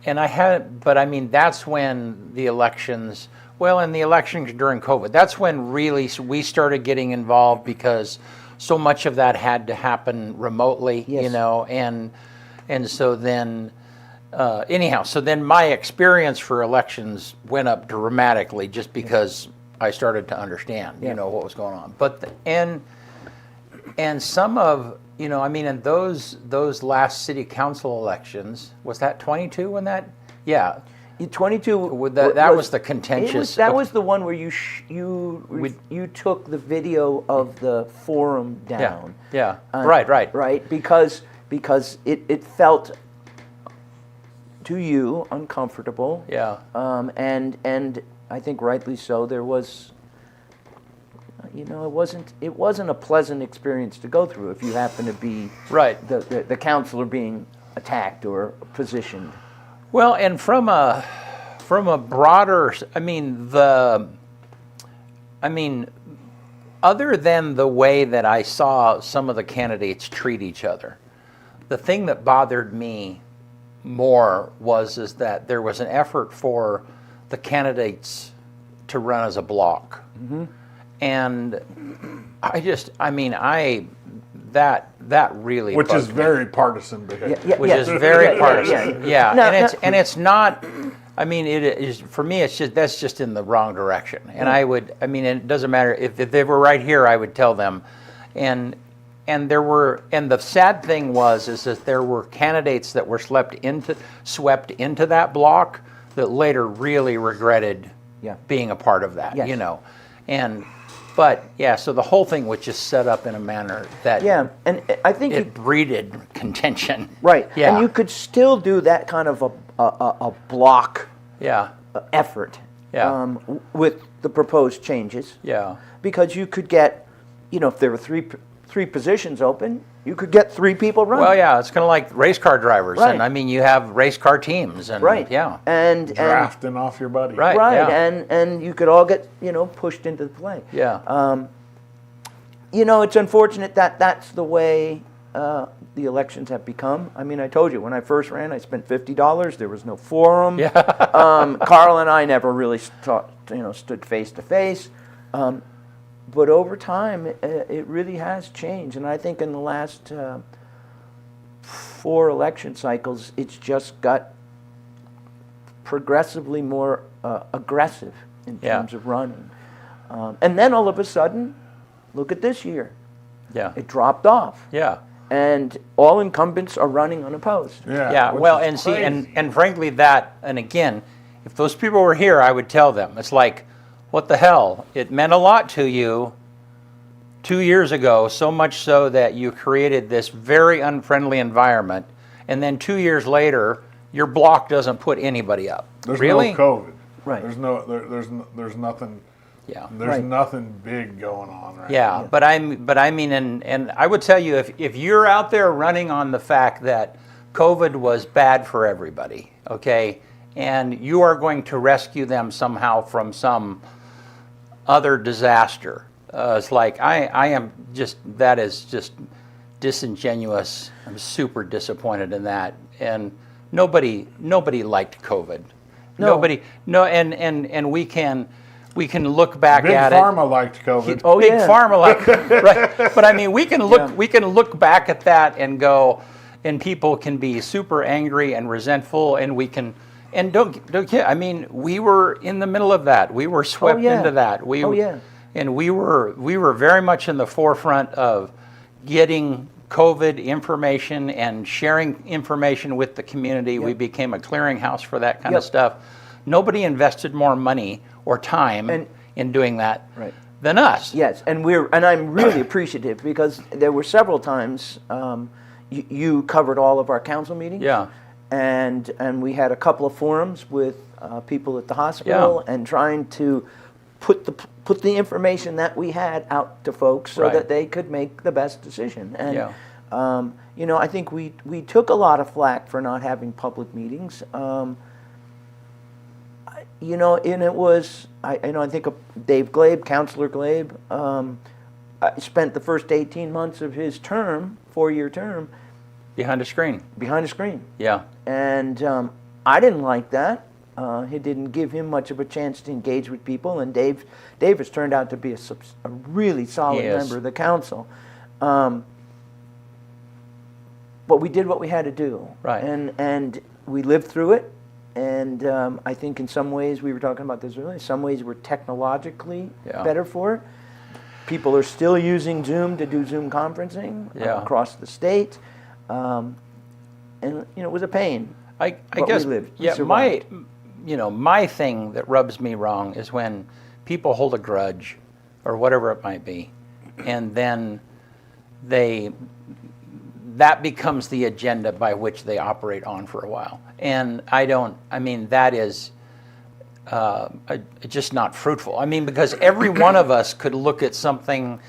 and I had, but I mean, that's when the elections, and the elections during COVID, that's when really we started getting involved because so much of that had to happen remotely, Yes. and so then, so then my experience for elections went up dramatically just because I started to understand, what was going on. But and some of, in those last city council elections, was that 22 when that? Yeah. 22. That was the contentious. That was the one where you took the video of the forum down. Yeah. Right. Right. Because it felt to you uncomfortable. Yeah. And I think rightly so. There was, it wasn't a pleasant experience to go through if you happen to be right the counselor being attacked or positioned. Well, and from a broader, other than the way that I saw some of the candidates treat each other, the thing that bothered me more is that there was an effort for the candidates to run as a block. And that really Which is bugged me. very partisan behavior. Which is very partisan. Yeah, and it's not. I mean, it is for me. It's just that's just in the wrong direction. And it doesn't matter if they were right here. I would tell them, and the sad thing is that there were candidates that were swept into that block that later really regretted being a part of that. Yes. So the whole thing was just set up in a manner that and I think it breeded contention. Right. Yeah. And you could still do that kind of a block effort with the proposed changes. Yeah. Because you could get, if there were three positions open, you could get 3 people running. Well, yeah, it's kind of like race car drivers. Right. And you have race car teams. And, Right. Yeah. And Drafting off your buddy. Right. Right. Yeah. And you could all get, pushed into the play. Yeah. It's unfortunate that that's the way the elections have become. I mean, I told you, when I first ran, I spent $50. There was no forum. Yeah. Carl and I never really stood face to face. But over time, it really has changed. And I think in the last 4 election cycles, it's just got progressively more aggressive in terms of running. And then all of a sudden, look at this year. Yeah. It dropped off. Yeah. And all incumbents are running unopposed. Yeah. which Well, is and see, crazy. and frankly, and again, if those people were here, I would tell them. It's like, what the hell? It meant a lot to you 2 years ago, so much so that you created this very unfriendly environment, and then 2 years later, your block doesn't put anybody up. There's Really? no COVID. Right. There's nothing. Yeah. There's Right. nothing big going on right Yeah, now. but I mean, and I would tell you, if you're out there running on the fact that COVID was bad for everybody, okay, and you are going to rescue them somehow from some other disaster, it's like I am just, that is just disingenuous. I'm super disappointed in that, and nobody liked COVID. No. Nobody, no, and we can look back Big at Pharma it. liked COVID. Oh, Big yeah. Pharma, right? But I mean, we can look Yeah. we can look back at that and go, and people can be super angry and resentful, and we can, and don't kid. I mean, we were in the middle of that. We were swept yeah. into that. And we were very much in the forefront of getting COVID information and sharing information with the community. We became a clearinghouse for that kind of stuff. Nobody invested more money or time in doing that than us. Yes, and I'm really appreciative, because there were several times you covered all of our council meetings. Yeah. And we had a couple of forums with people at the hospital, and trying to put the information that we had out to folks so that they could make the best decision. And I think we took a lot of flack for not having public meetings. And it was, I think of Dave Glabe, Councilor Glabe, spent the first 18 months of his term, 4-year term, Behind a screen. behind a screen. Yeah. And I didn't like that. It didn't give him much of a chance to engage with people, and Dave has turned out to be a really solid member of the council. But we did what we had to do. Right. And we lived through it. And I think in some ways, we were talking about this earlier, in some ways we're technologically better for it. People are still using Zoom to do Zoom conferencing across the state. And it was a pain. I But guess we lived. We yeah, survived. my thing that rubs me wrong is when people hold a grudge or whatever it might be, and then that becomes the agenda by which they operate on for a while. And that is just not fruitful. I mean, because every one of us could look at something,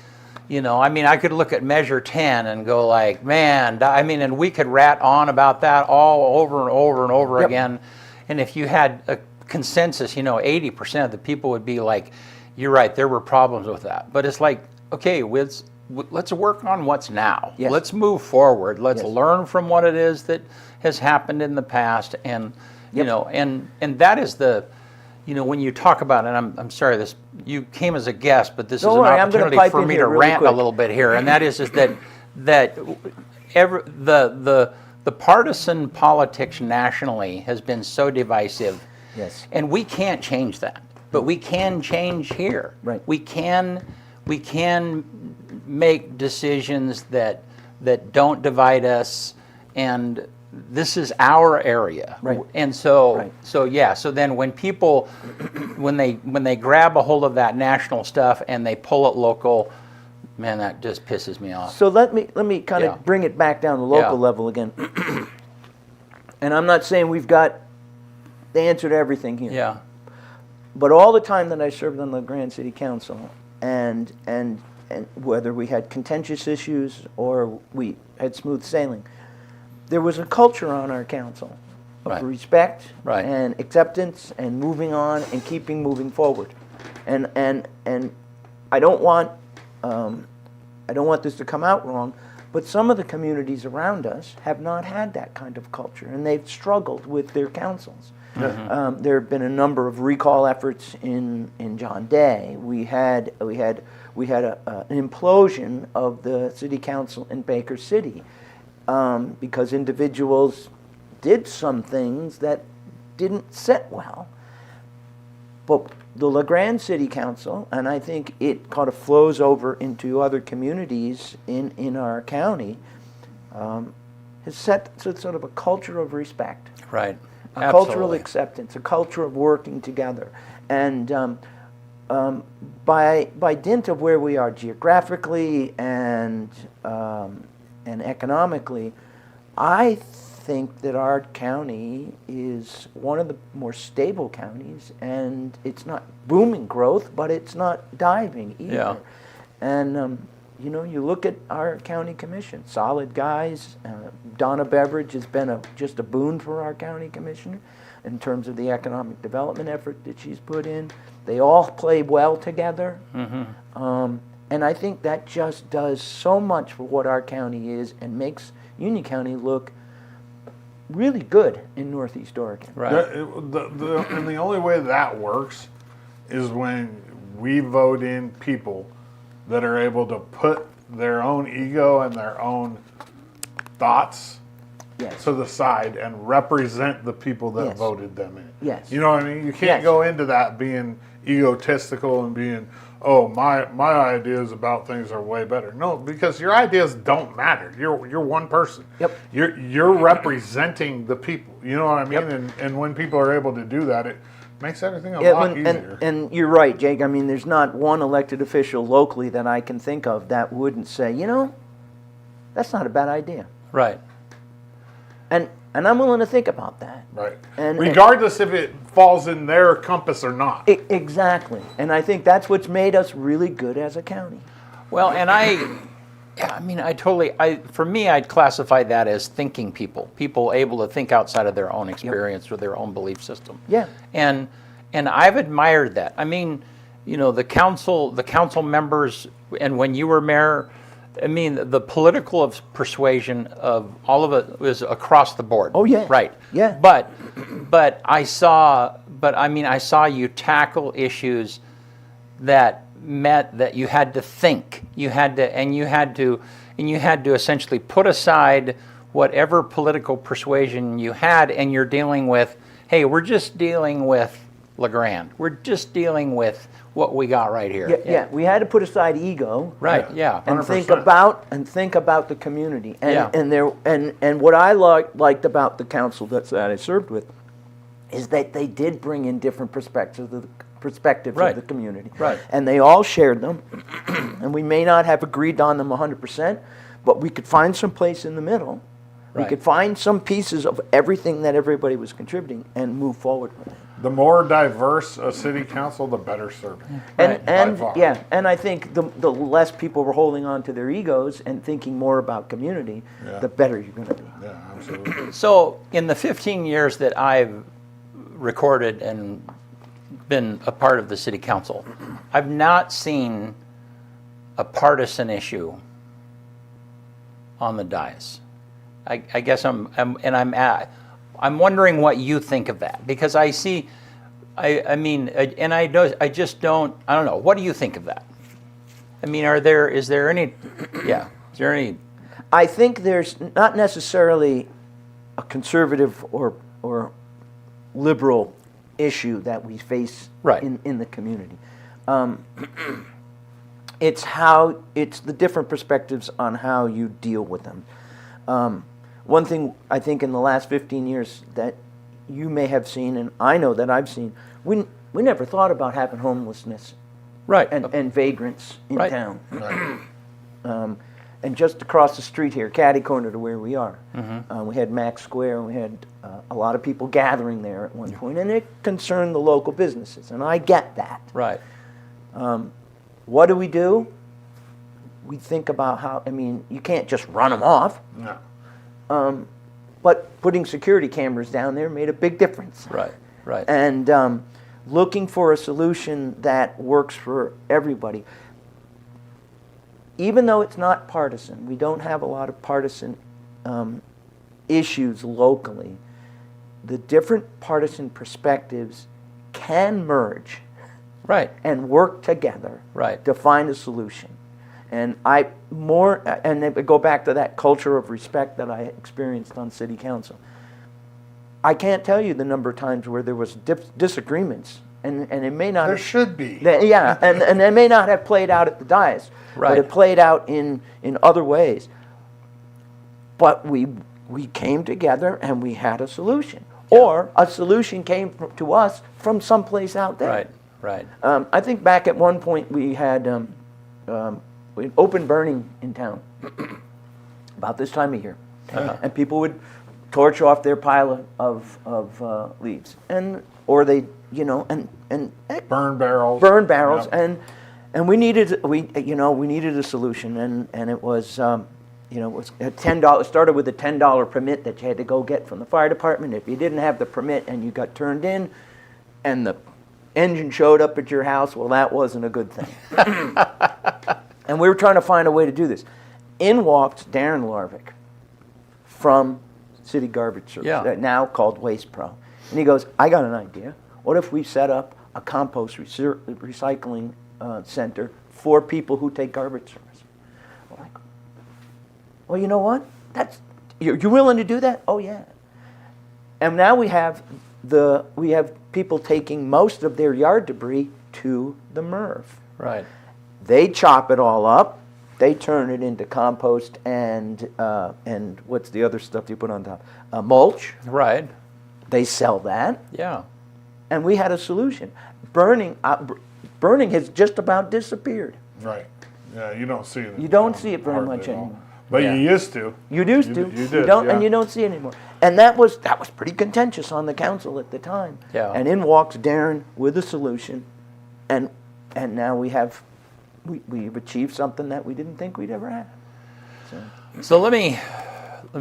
I could look at Measure 10 and go like, man, and we could rat on about that all over and over and over again. And if you had a consensus, 80% of the people would be like, you're right, there were problems with that. But it's like, okay, let's work on what's now. Yes. Let's move forward. Let's Yes. learn from what it is that has happened in the past, and you Yep. know, and that is the, you know, when you talk about, and I'm sorry, this you came as a guest, but this Don't is an worry, I'm gonna opportunity pipe for in me here to really rant quick. a little bit here, and that is that the partisan politics nationally has been so divisive. Yes. And we can't change that, but we can change here. Right. We can make decisions that don't divide us, and this is our area. Right. And so Right. so then when people when they grab a hold of that national stuff and they pull it local, man, that just pisses me off. So let me kind of Yeah. bring it back down to the local Yeah. level again. And I'm not saying we've got the answer to everything here. Yeah. But all the time that I served on the Grand City Council, and whether we had contentious issues or we had smooth sailing, there was a culture on our council of Right. respect Right. and acceptance and moving on and keeping moving forward. And I don't want this to come out wrong, but some of the communities around us have not had that kind of culture, and they've struggled with their councils. There have been a number of recall efforts in John Day. We had an implosion of the city council in Baker City because individuals did some things that didn't sit well. But the LeGrand City Council, and I think it kind of flows over into other communities in our county, has set sort of a culture of respect. Right. A cultural Absolutely. acceptance, a culture of working together. And by dint of where we are geographically and economically, I think that our county is one of the more stable counties, and it's not booming growth, but it's not diving either. Yeah. And you know, you look at our county commission, solid guys. Donna Beveridge has been just a boon for our county commissioner in terms of the economic development effort that she's put in. They all play well together. And I think that just does so much for what our county is and makes Union County look really good in Northeast Oregon. Right. And the only way that works is when we vote in people that are able to put their own ego and their own thoughts Yes. to the side and represent the people that Yes. voted them in. Yes. You know what I mean? You can't Yes. go into that being egotistical and being, oh, my ideas about things are way better. No, because your ideas don't matter. You're one person. Yep. You're representing the people. You know what I mean? Yep. And when people are able to do that, it makes everything a Yeah, lot easier. and you're right, Jake. I mean, there's not one elected official locally that I can think of that wouldn't say, you know, that's not a bad idea. Right. And I'm willing to think about that. Right. And- Regardless if it falls in their compass or not. Exactly. And I think that's what's made us really good as a county. Well, and for me, I'd classify that as thinking people able to think outside of their own experience or their own belief system. Yeah. And I've admired that. I mean, you know, the council members, and when you were mayor, I mean, the political persuasion of all of it was across the board. Oh, yeah. Right. Yeah. But I saw you tackle issues that meant that you had to think. You had to essentially put aside whatever political persuasion you had, and you're dealing with, hey, we're just dealing with LeGrand. We're just dealing with what we got right here. Yeah. We had to put aside ego. Right. Yeah. And 100%. think about the community. And Yeah. and what I liked about the council that I served with is that they did bring in different perspectives of Right. the community. Right. And they all shared them. And we may not have agreed on them 100%, but we could find some place in the middle. We Right. could find some pieces of everything that everybody was contributing and move forward with it. The more diverse a city council, the better served. Right. And By far. yeah, and I think the less people were holding on to their egos and thinking more about community, Yeah. the better you're going to be. Yeah, absolutely. So in the 15 years that I've recorded and been a part of the city council, I've not seen a partisan issue on the dais. I guess I'm wondering what you think of that, because I see, I mean, and I just don't, I don't know. What do you think of that? I mean, is there any? I think there's not necessarily a conservative or liberal issue that we face Right. in the community. It's the different perspectives on how you deal with them. One thing I think in the last 15 years that you may have seen, and I know that I've seen, we never thought about having homelessness Right. and vagrants in Right. town. Right. And just across the street here, catty corner to where we are, we had Max Square, and we had a lot of people gathering there at one point, and it concerned the local businesses, and I get that. Right. What do? We think about how, I mean, you can't just run them off, No. but putting security cameras down there made a big difference. Right. Right. And looking for a solution that works for everybody. Even though it's not partisan, we don't have a lot of partisan issues locally, the different partisan perspectives can merge Right. and work together Right. to find a solution. And I go back to that culture of respect that I experienced on city council. I can't tell you the number of times where there was disagreements, and it may not. There should be. And they may not have played out at the dais, Right. but it played out in other ways. But we came together and we had a solution, or a solution came to us from someplace out there. Right. Right. I think back at one point we had open burning in town about this time of year, and people would torch off their pile of leaves, or they Burn barrels. Yep. and we needed a solution, and it was it was $10. It started with a $10 permit that you had to go get from the fire department. If you didn't have the permit and you got turned in, and the engine showed up at your house, well, that wasn't a good thing. And we were trying to find a way to do this. In walks Darren Larvick from City Garbage Service, now called Waste Pro. And he goes, I got an idea. What if we set up a compost recycling center for people who take garbage service? We're like, well, you know what? You're willing to do that? Oh, yeah. And now we have people taking most of their yard debris to the MRF. Right. They chop it all up. They turn it into compost and what's the other stuff you put on top? Mulch. Right. They sell that. Yeah. And we had a solution. Burning has just about disappeared. Right. Yeah, you don't see it. You don't see it very hardly much at all. anymore. But Yeah. you used to. You used to. You did. You don't, yeah. and you don't see it anymore. And that was pretty contentious on the council at the time. Yeah. And in walks Darren with a solution, and now we've achieved something that we didn't think we'd ever have. So let me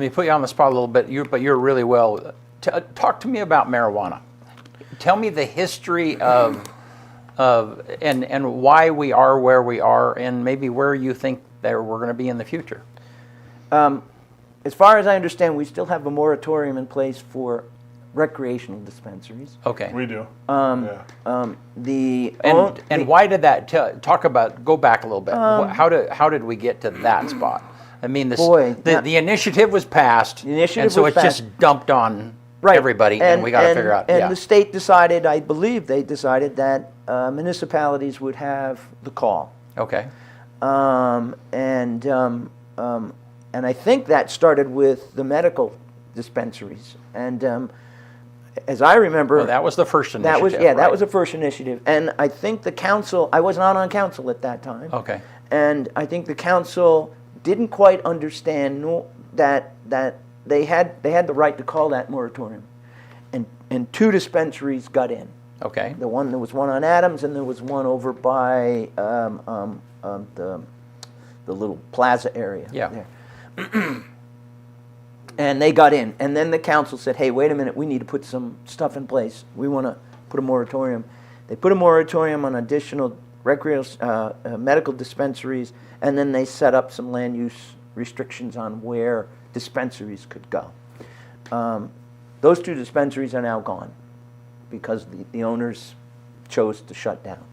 put you on the spot a little bit. But you're really well. Talk to me about marijuana. Tell me the history of and why we are where we are, and maybe where you think that we're going to be in the future. As far as I understand, we still have a moratorium in place for recreational dispensaries. Okay. We do. The And why did that? Go back a little bit. How did we get to that spot? I mean, the initiative was passed, and so it's just dumped on everybody, and we got to figure out. And the state decided, I believe they decided that municipalities would have the call. Okay. And I think that started with the medical dispensaries. And as I remember, That was the first initiative. That was the first initiative. And I think the council, I was not on council at that time. Okay. And I think the council didn't quite understand that they had the right to call that moratorium. And two dispensaries got in. Okay. There was one on Adams, and there was one over by the little plaza area. Yeah. There. And they got in, and then the council said, "Hey, wait a minute, we need to put some stuff in place. We want to put a moratorium." They put a moratorium on additional medical dispensaries, and then they set up some land use restrictions on where dispensaries could go. Those 2 dispensaries are now gone because the owners chose to shut down.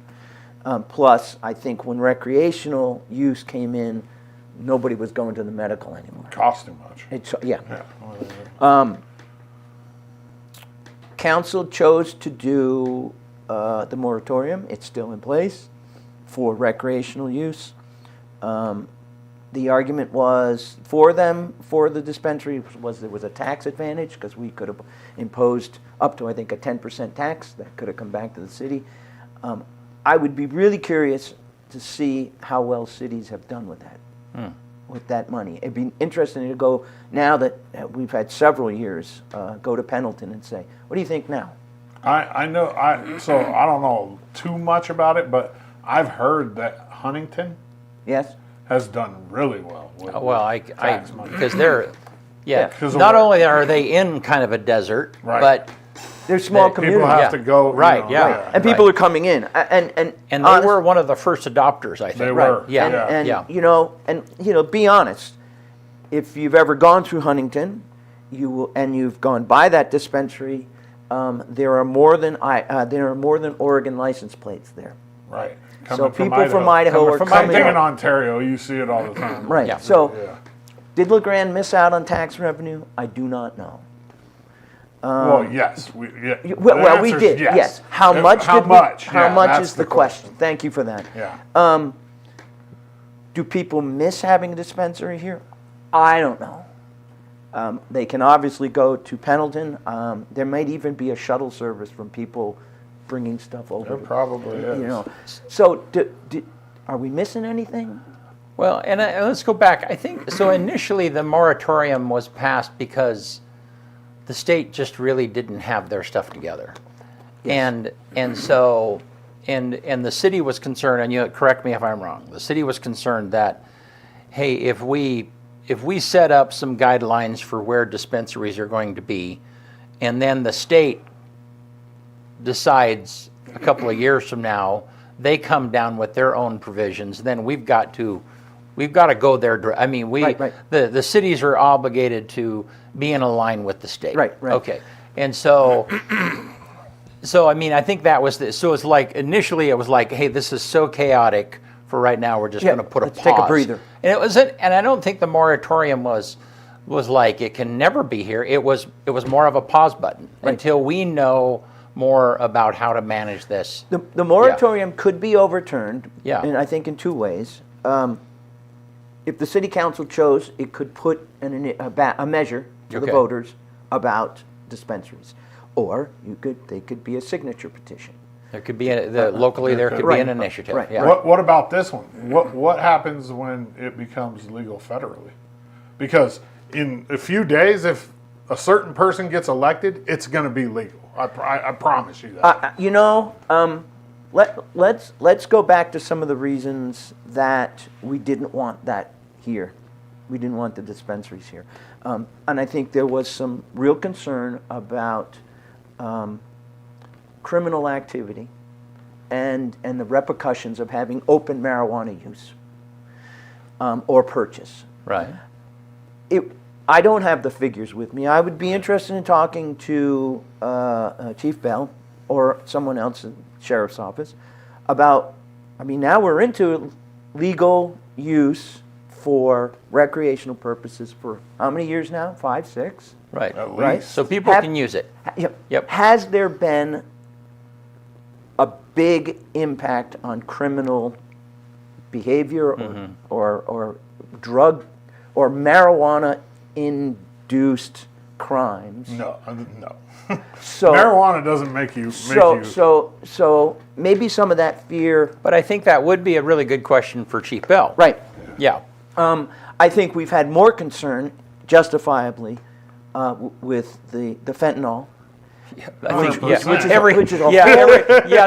Plus, I think when recreational use came in, nobody was going to the medical anymore. Cost too much. Yeah. Yeah. Council chose to do the moratorium. It's still in place for recreational use. The argument was for the dispensary was there was a tax advantage because we could have imposed up to, I think, a 10% tax that could have come back to the city. I would be really curious to see how well cities have done with that, with that money. It'd be interesting to go, now that we've had several years, go to Pendleton and say, what do you think now? I know. So I don't know too much about it, but I've heard that Huntington Yes? has done really well. With tax money. because they're, Yeah. 'Cause of not what- only are they in kind of a desert, Right. but They're small People communities. have Yeah. to go. Right, yeah. And people are coming in. And they honest- were one of the first adopters, I think. They Right. were. Yeah. And Yeah. be honest. If you've ever gone through Huntington, you've gone by that dispensary, there are more than Oregon license plates there. Right. So people from Idaho are from Same coming thing in up. Ontario. You see it all the time. Right. Yeah. So Yeah. did LeGrand miss out on tax revenue? I do not know. Well, yes. We Well, we did. Yes. How much? How did we- much? How Yeah, much that's is the question? Thank you for that. Yeah. Do people miss having a dispensary here? I don't know. They can obviously go to Pendleton. There might even be a shuttle service from people bringing stuff over. There probably is. So are we missing anything? Well, and let's go back. I think so. Initially, the moratorium was passed because the state just really didn't have their stuff together, and so the city was concerned. And you correct me if I'm wrong. The city was concerned that, hey, if we set up some guidelines for where dispensaries are going to be, and then the state decides a couple of years from now they come down with their own provisions, then we've got to go there. I mean, Right. the cities are obligated to be in line with the state. Right. Okay. And so, I mean, I think that was so it's like initially it was like, hey, this is so chaotic for right now. We're just Yeah, going to put a let's pause. take a breather. And it was, and I don't think the moratorium was like it can never be here. It was more of a pause button until we know more about how to manage this. The moratorium could be overturned. Yeah. And I think in 2 ways. If the city council chose, it could put a measure to the Okay. voters about dispensaries, or they could be a signature petition. There could be locally there could be Right. an initiative. Right. Yeah. What about this one? What happens when it becomes legal federally? Because in a few days, if a certain person gets elected, it's going to be legal. I promise you that. Let's go back to some of the reasons that we didn't want that here. We didn't want the dispensaries here. And I think there was some real concern about criminal activity and the repercussions of having open marijuana use or purchase. Right. I don't have the figures with me. I would be interested in talking to Chief Bell or someone else in the sheriff's office about, now we're into legal use for recreational purposes for how many years now? 5, 6? Right. At Right. least. So people can use it. Yep. Has there been a big impact on criminal behavior or drug or marijuana induced crimes? No. So Marijuana doesn't make you. so maybe some of that fear. But I think that would be a really good question for Chief Bell. Right. Yeah. I think we've had more concern, justifiably, with the fentanyl. I think Which is- which is a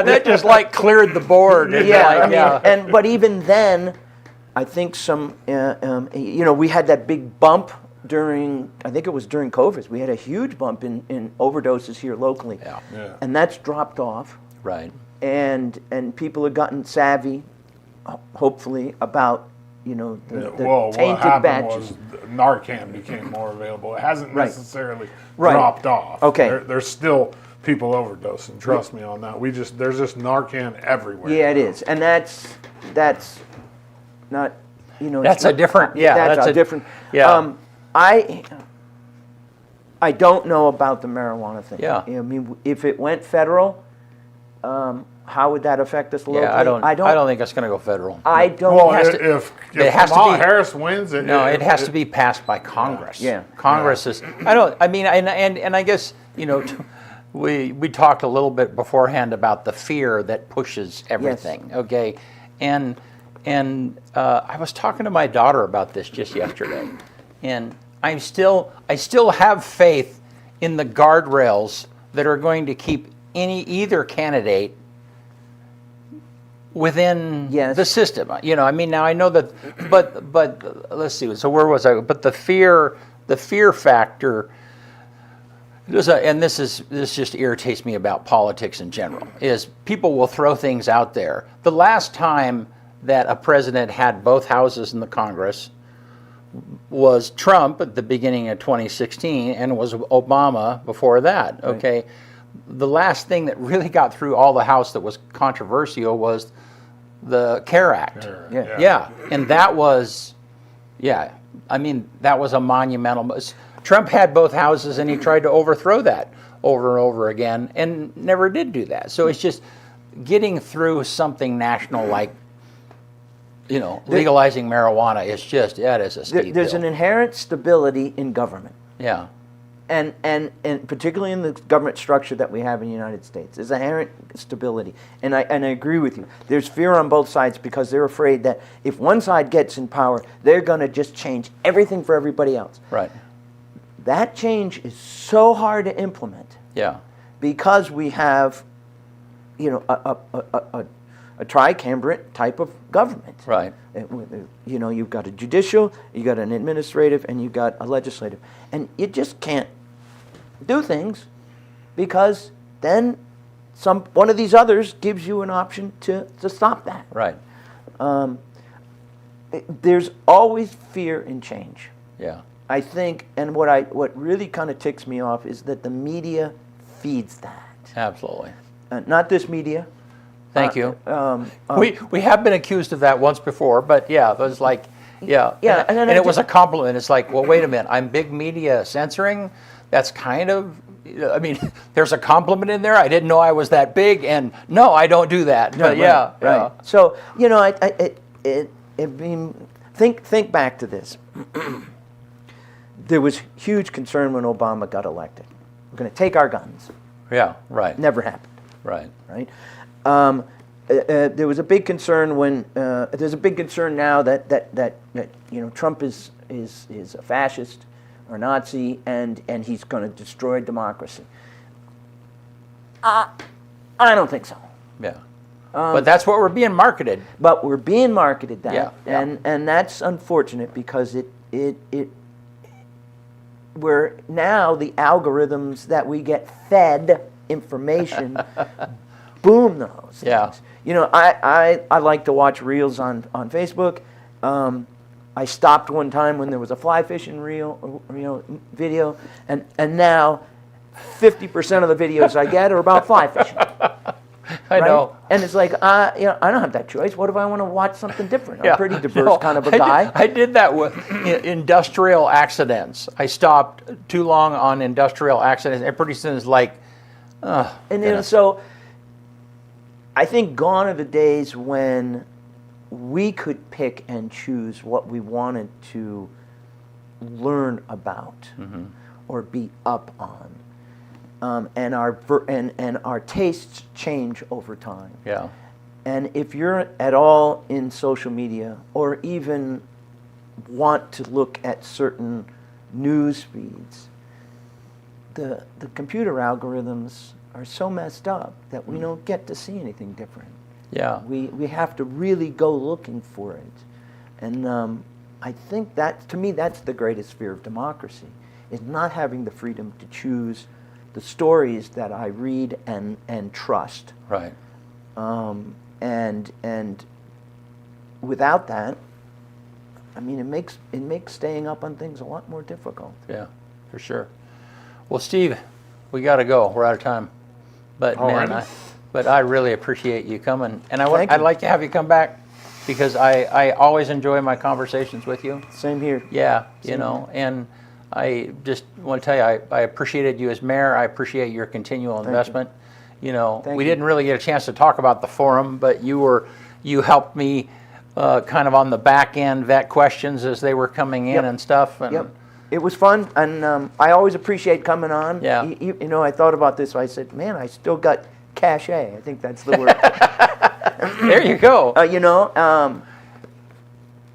that just like cleared the board. It's like, But even then, I think some, we had that big bump during COVID. We had a huge bump in overdoses here locally. Yeah. Yeah. And that's dropped off. Right. and people have gotten savvy, hopefully, about the Well, what tainted happened batches. was Narcan became more available. It hasn't Right. necessarily Right. dropped off. Okay. There's still people overdosing. Trust me on that. There's just Narcan everywhere. Yeah, it is, and that's not That's a different. Yeah, that's a different. Yeah. I don't know about the marijuana thing. Yeah. I mean, if it went federal, how would that affect us locally? Yeah, I don't think it's going to go federal. I don't. Well, has to- if it has to Kamala be- Harris wins, it has to be passed by Congress. Yeah. Congress is. And I guess we talked a little bit beforehand about the fear that pushes everything. Okay, and I was talking to my daughter about this just yesterday, and I still have faith in the guardrails that are going to keep either candidate within Yes. the system. Now I know that, but let's see. So where was I? But the fear factor. And this just irritates me about politics in general. Is people will throw things out there. The last time that a president had both houses in the Congress was Trump at the beginning of 2016, and was Obama before that. Okay. The last thing that really got through all the House that was controversial was the CARE Act. Yeah. And that was, that was a monumental. Trump had both houses, and he tried to overthrow that over and over again, and never did do that. So it's just getting through something national like, legalizing marijuana is just, that is a steep There's hill. an inherent stability in government. Yeah. And particularly in the government structure that we have in the United States, there's inherent stability. And I agree with you. There's fear on both sides because they're afraid that if one side gets in power, they're going to just change everything for everybody else. Right. That change is so hard to implement Yeah. because we have, a triumvirate type of government. Right. You've got a judicial, you've got an administrative, and you've got a legislative. And you just can't do things because then one of these others gives you an option to stop that. Right. There's always fear in change. Yeah. I think, and what really kind of ticks me off is that the media feeds that. Absolutely. Not this media. Thank you. We have been accused of that once before, but yeah, it was like, yeah. Yeah, And it was a compliment. It's like, well, wait a minute, I'm big media censoring. That's kind of, there's a compliment in there. I didn't know I was that big, and no, I don't do that. But yeah. Right. So, think back to this. There was huge concern when Obama got elected. We're going to take our guns. Yeah, right. Never happened. Right. Right. There was a big concern when there's a big concern now that Trump is a fascist or Nazi and he's going to destroy democracy. I don't think so. Yeah. But that's what we're being marketed. But we're being marketed that, Yeah. and that's unfortunate because we're now the algorithms that we get fed information boom those things. Yeah. I like to watch reels on Facebook. I stopped one time when there was a fly fishing reel video, and now 50% of the videos I get are about fly fishing. I know. And it's like, I don't have that choice. What if I want to watch something different? I'm a pretty diverse No, kind of a guy. I did that with industrial accidents. I stopped too long on industrial accidents, and pretty soon it's like, so I think gone are the days when we could pick and choose what we wanted to learn about or be up on. And our tastes change over time. Yeah. And if you're at all in social media or even want to look at certain news feeds, the computer algorithms are so messed up that we don't get to see anything different. Yeah. We have to really go looking for it. And I think that, to me, that's the greatest fear of democracy, is not having the freedom to choose the stories that I read and trust. Right. And without that, I mean, it makes staying up on things a lot more difficult. Yeah, for sure. Well, Steve, we got to go. We're out of time. But man, I really appreciate you coming, and I'd like to have you come back because I always enjoy my conversations with you. Same here. Yeah, you know, and I just want to tell you, I appreciated you as mayor. I appreciate your continual investment. You know, we didn't really get a chance to talk about the forum, but you helped me kind of on the back end vet questions as they were coming in and stuff. And Yep. It was fun, and I always appreciate coming on. Yeah. You know, I thought about this. I said, man, I still got cachet. I think that's the word. There you go. You know,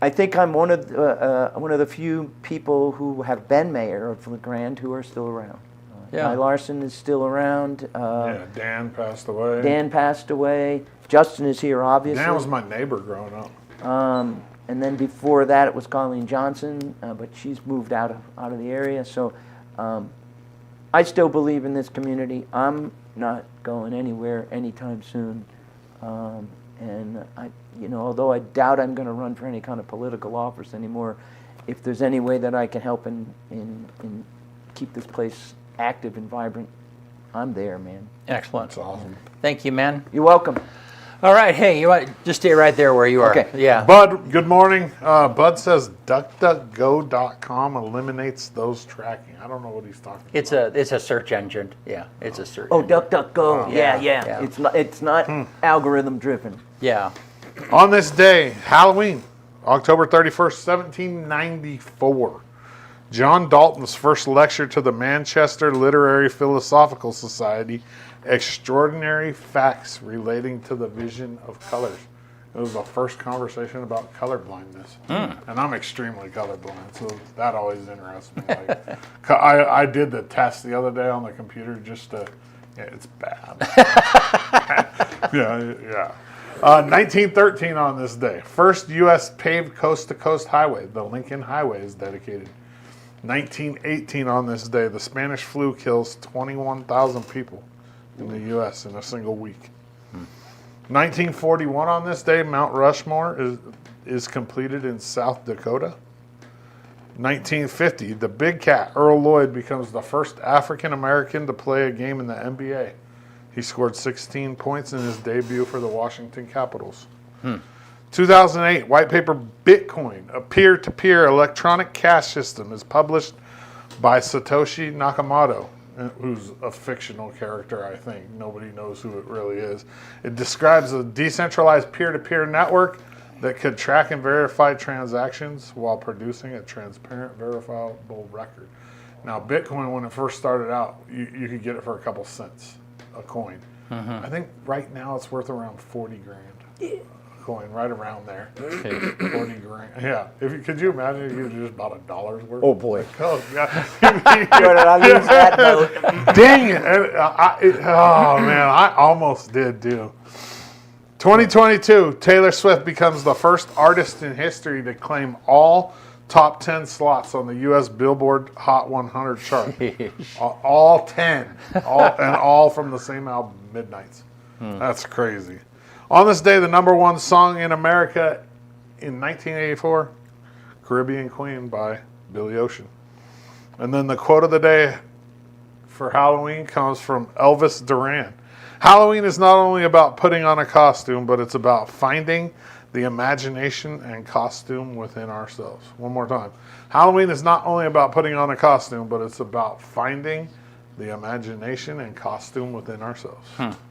I think I'm one of the few people who have been mayor of LeGrand who are still around. Guy Larson is still around. Dan passed away. Dan passed away. Justin is here, obviously. Dan was my neighbor growing up. And then before that, it was Colleen Johnson, but she's moved out of the area. So I still believe in this community. I'm not going anywhere anytime soon. And although I doubt I'm going to run for any kind of political office anymore, if there's any way that I can help in keep this place active and vibrant, I'm there, man. Excellent. That's awesome. Thank you, man. You're welcome. All right. Hey, you want just stay right there where you are. Okay. Yeah. Bud, good morning. Bud says DuckDuckGo.com eliminates those tracking. I don't know what he's talking about. It's a search engine. Yeah, it's a search. Oh, engine. DuckDuckGo. Yeah. It's not algorithm driven. Yeah. On this day, Halloween, October 31st, 1794, John Dalton's first lecture to the Manchester Literary Philosophical Society, Extraordinary Facts Relating to the Vision of Colors. It was the first conversation about color blindness. And I'm extremely colorblind, so that always interests me. Like, I did the test the other day on the computer just to, it's bad. Yeah. 1913 on this day, first U.S. paved coast-to-coast highway, the Lincoln Highway, is dedicated. 1918 on this day, the Spanish flu kills 21,000 people in the U.S. in a single week. 1941 on this day, Mount Rushmore is completed in South Dakota. 1950, the Big Cat, Earl Lloyd, becomes the first African-American to play a game in the NBA. He scored 16 points in his debut for the Washington Capitals. 2008, white paper Bitcoin, a peer-to-peer electronic cash system, is published by Satoshi Nakamoto, who's a fictional character, I think. Nobody knows who it really is. It describes a decentralized peer-to-peer network that could track and verify transactions while producing a transparent, verifiable record. Now, Bitcoin, when it first started out, you could get it for a couple cents a coin. I think right now it's worth around 40 grand. A coin, right around there. 40 grand. Yeah. Could you imagine if you just bought $1 worth? Oh, boy. Oh, yeah. I lose that note. Dang it. Oh, man. I almost did, too. 2022, Taylor Swift becomes the first artist in history to claim all top 10 slots on the U.S. Billboard Hot 100 chart. All 10. All from the same album, Midnights. That's crazy. On this day, the number one song in America in 1984, Caribbean Queen by Billy Ocean. And then the quote of the day for Halloween comes from Elvis Duran. Halloween is not only about putting on a costume, but it's about finding the imagination and costume within ourselves. One more time. Halloween is not only about putting on a costume, but it's about finding the imagination and costume within ourselves.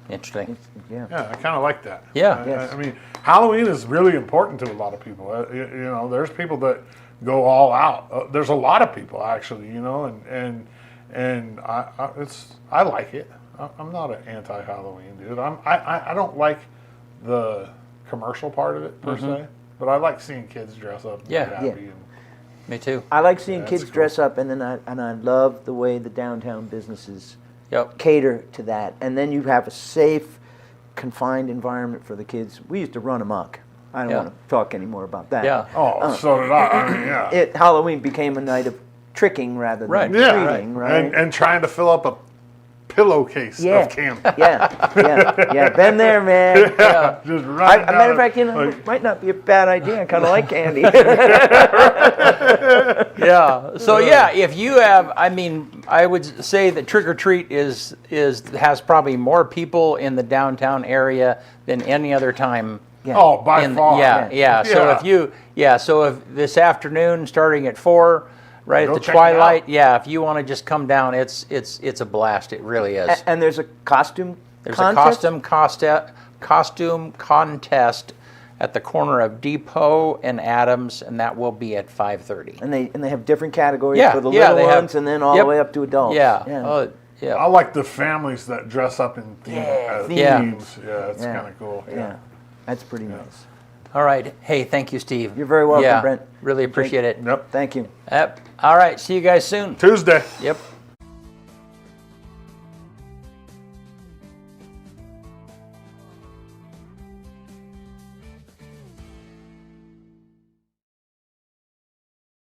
Interesting. Yeah. Yeah, I kind of like that. Yeah. I mean, Halloween is really important to a lot of people. You know, there's people that go all out. There's a lot of people actually, you know, and I like it. I'm not an anti-Halloween dude. I don't like the commercial part of it per se, but I like seeing kids dress up and be happy. Yeah. And, Me too. I like seeing kids cool. dress up, and I love the way the downtown businesses Yep. cater to that. And then you have a safe, confined environment for the kids. We used to run amok. I don't want to talk anymore about that. Yeah. oh, so did I. I mean, yeah. Halloween became a night of tricking rather than Right. Yeah, treating, right? And trying to fill up a pillowcase Yeah. of candy. Yeah. Been there, man. Just right As a matter of fact, it might not be a bad idea. I kind of like candy. Yeah. So yeah, if you have, I mean, I would say that Trick or Treat has probably more people in the downtown area than any other time. Yeah. Oh, by far. Yeah. So if this afternoon, starting at 4, right Go at the check it out. twilight, if you want to just come down, it's a blast. It really is. And there's a costume There's contest? a costume contest at the corner of Depot and Adams, and that will be at 5:30. And they have different categories Yeah, for the yeah, little they have- ones and then all yep. the way up to adults. Yeah. Yeah. Oh, yeah. I like the families that dress up in Yeah, themes. Yeah, it's Yeah. kind of cool. Yeah. That's pretty nice. All right. Hey, thank you, Steve. You're very welcome, Brent. Really appreciate it. Yep. Thank you. Yep. All right. See you guys soon. Tuesday. Yep.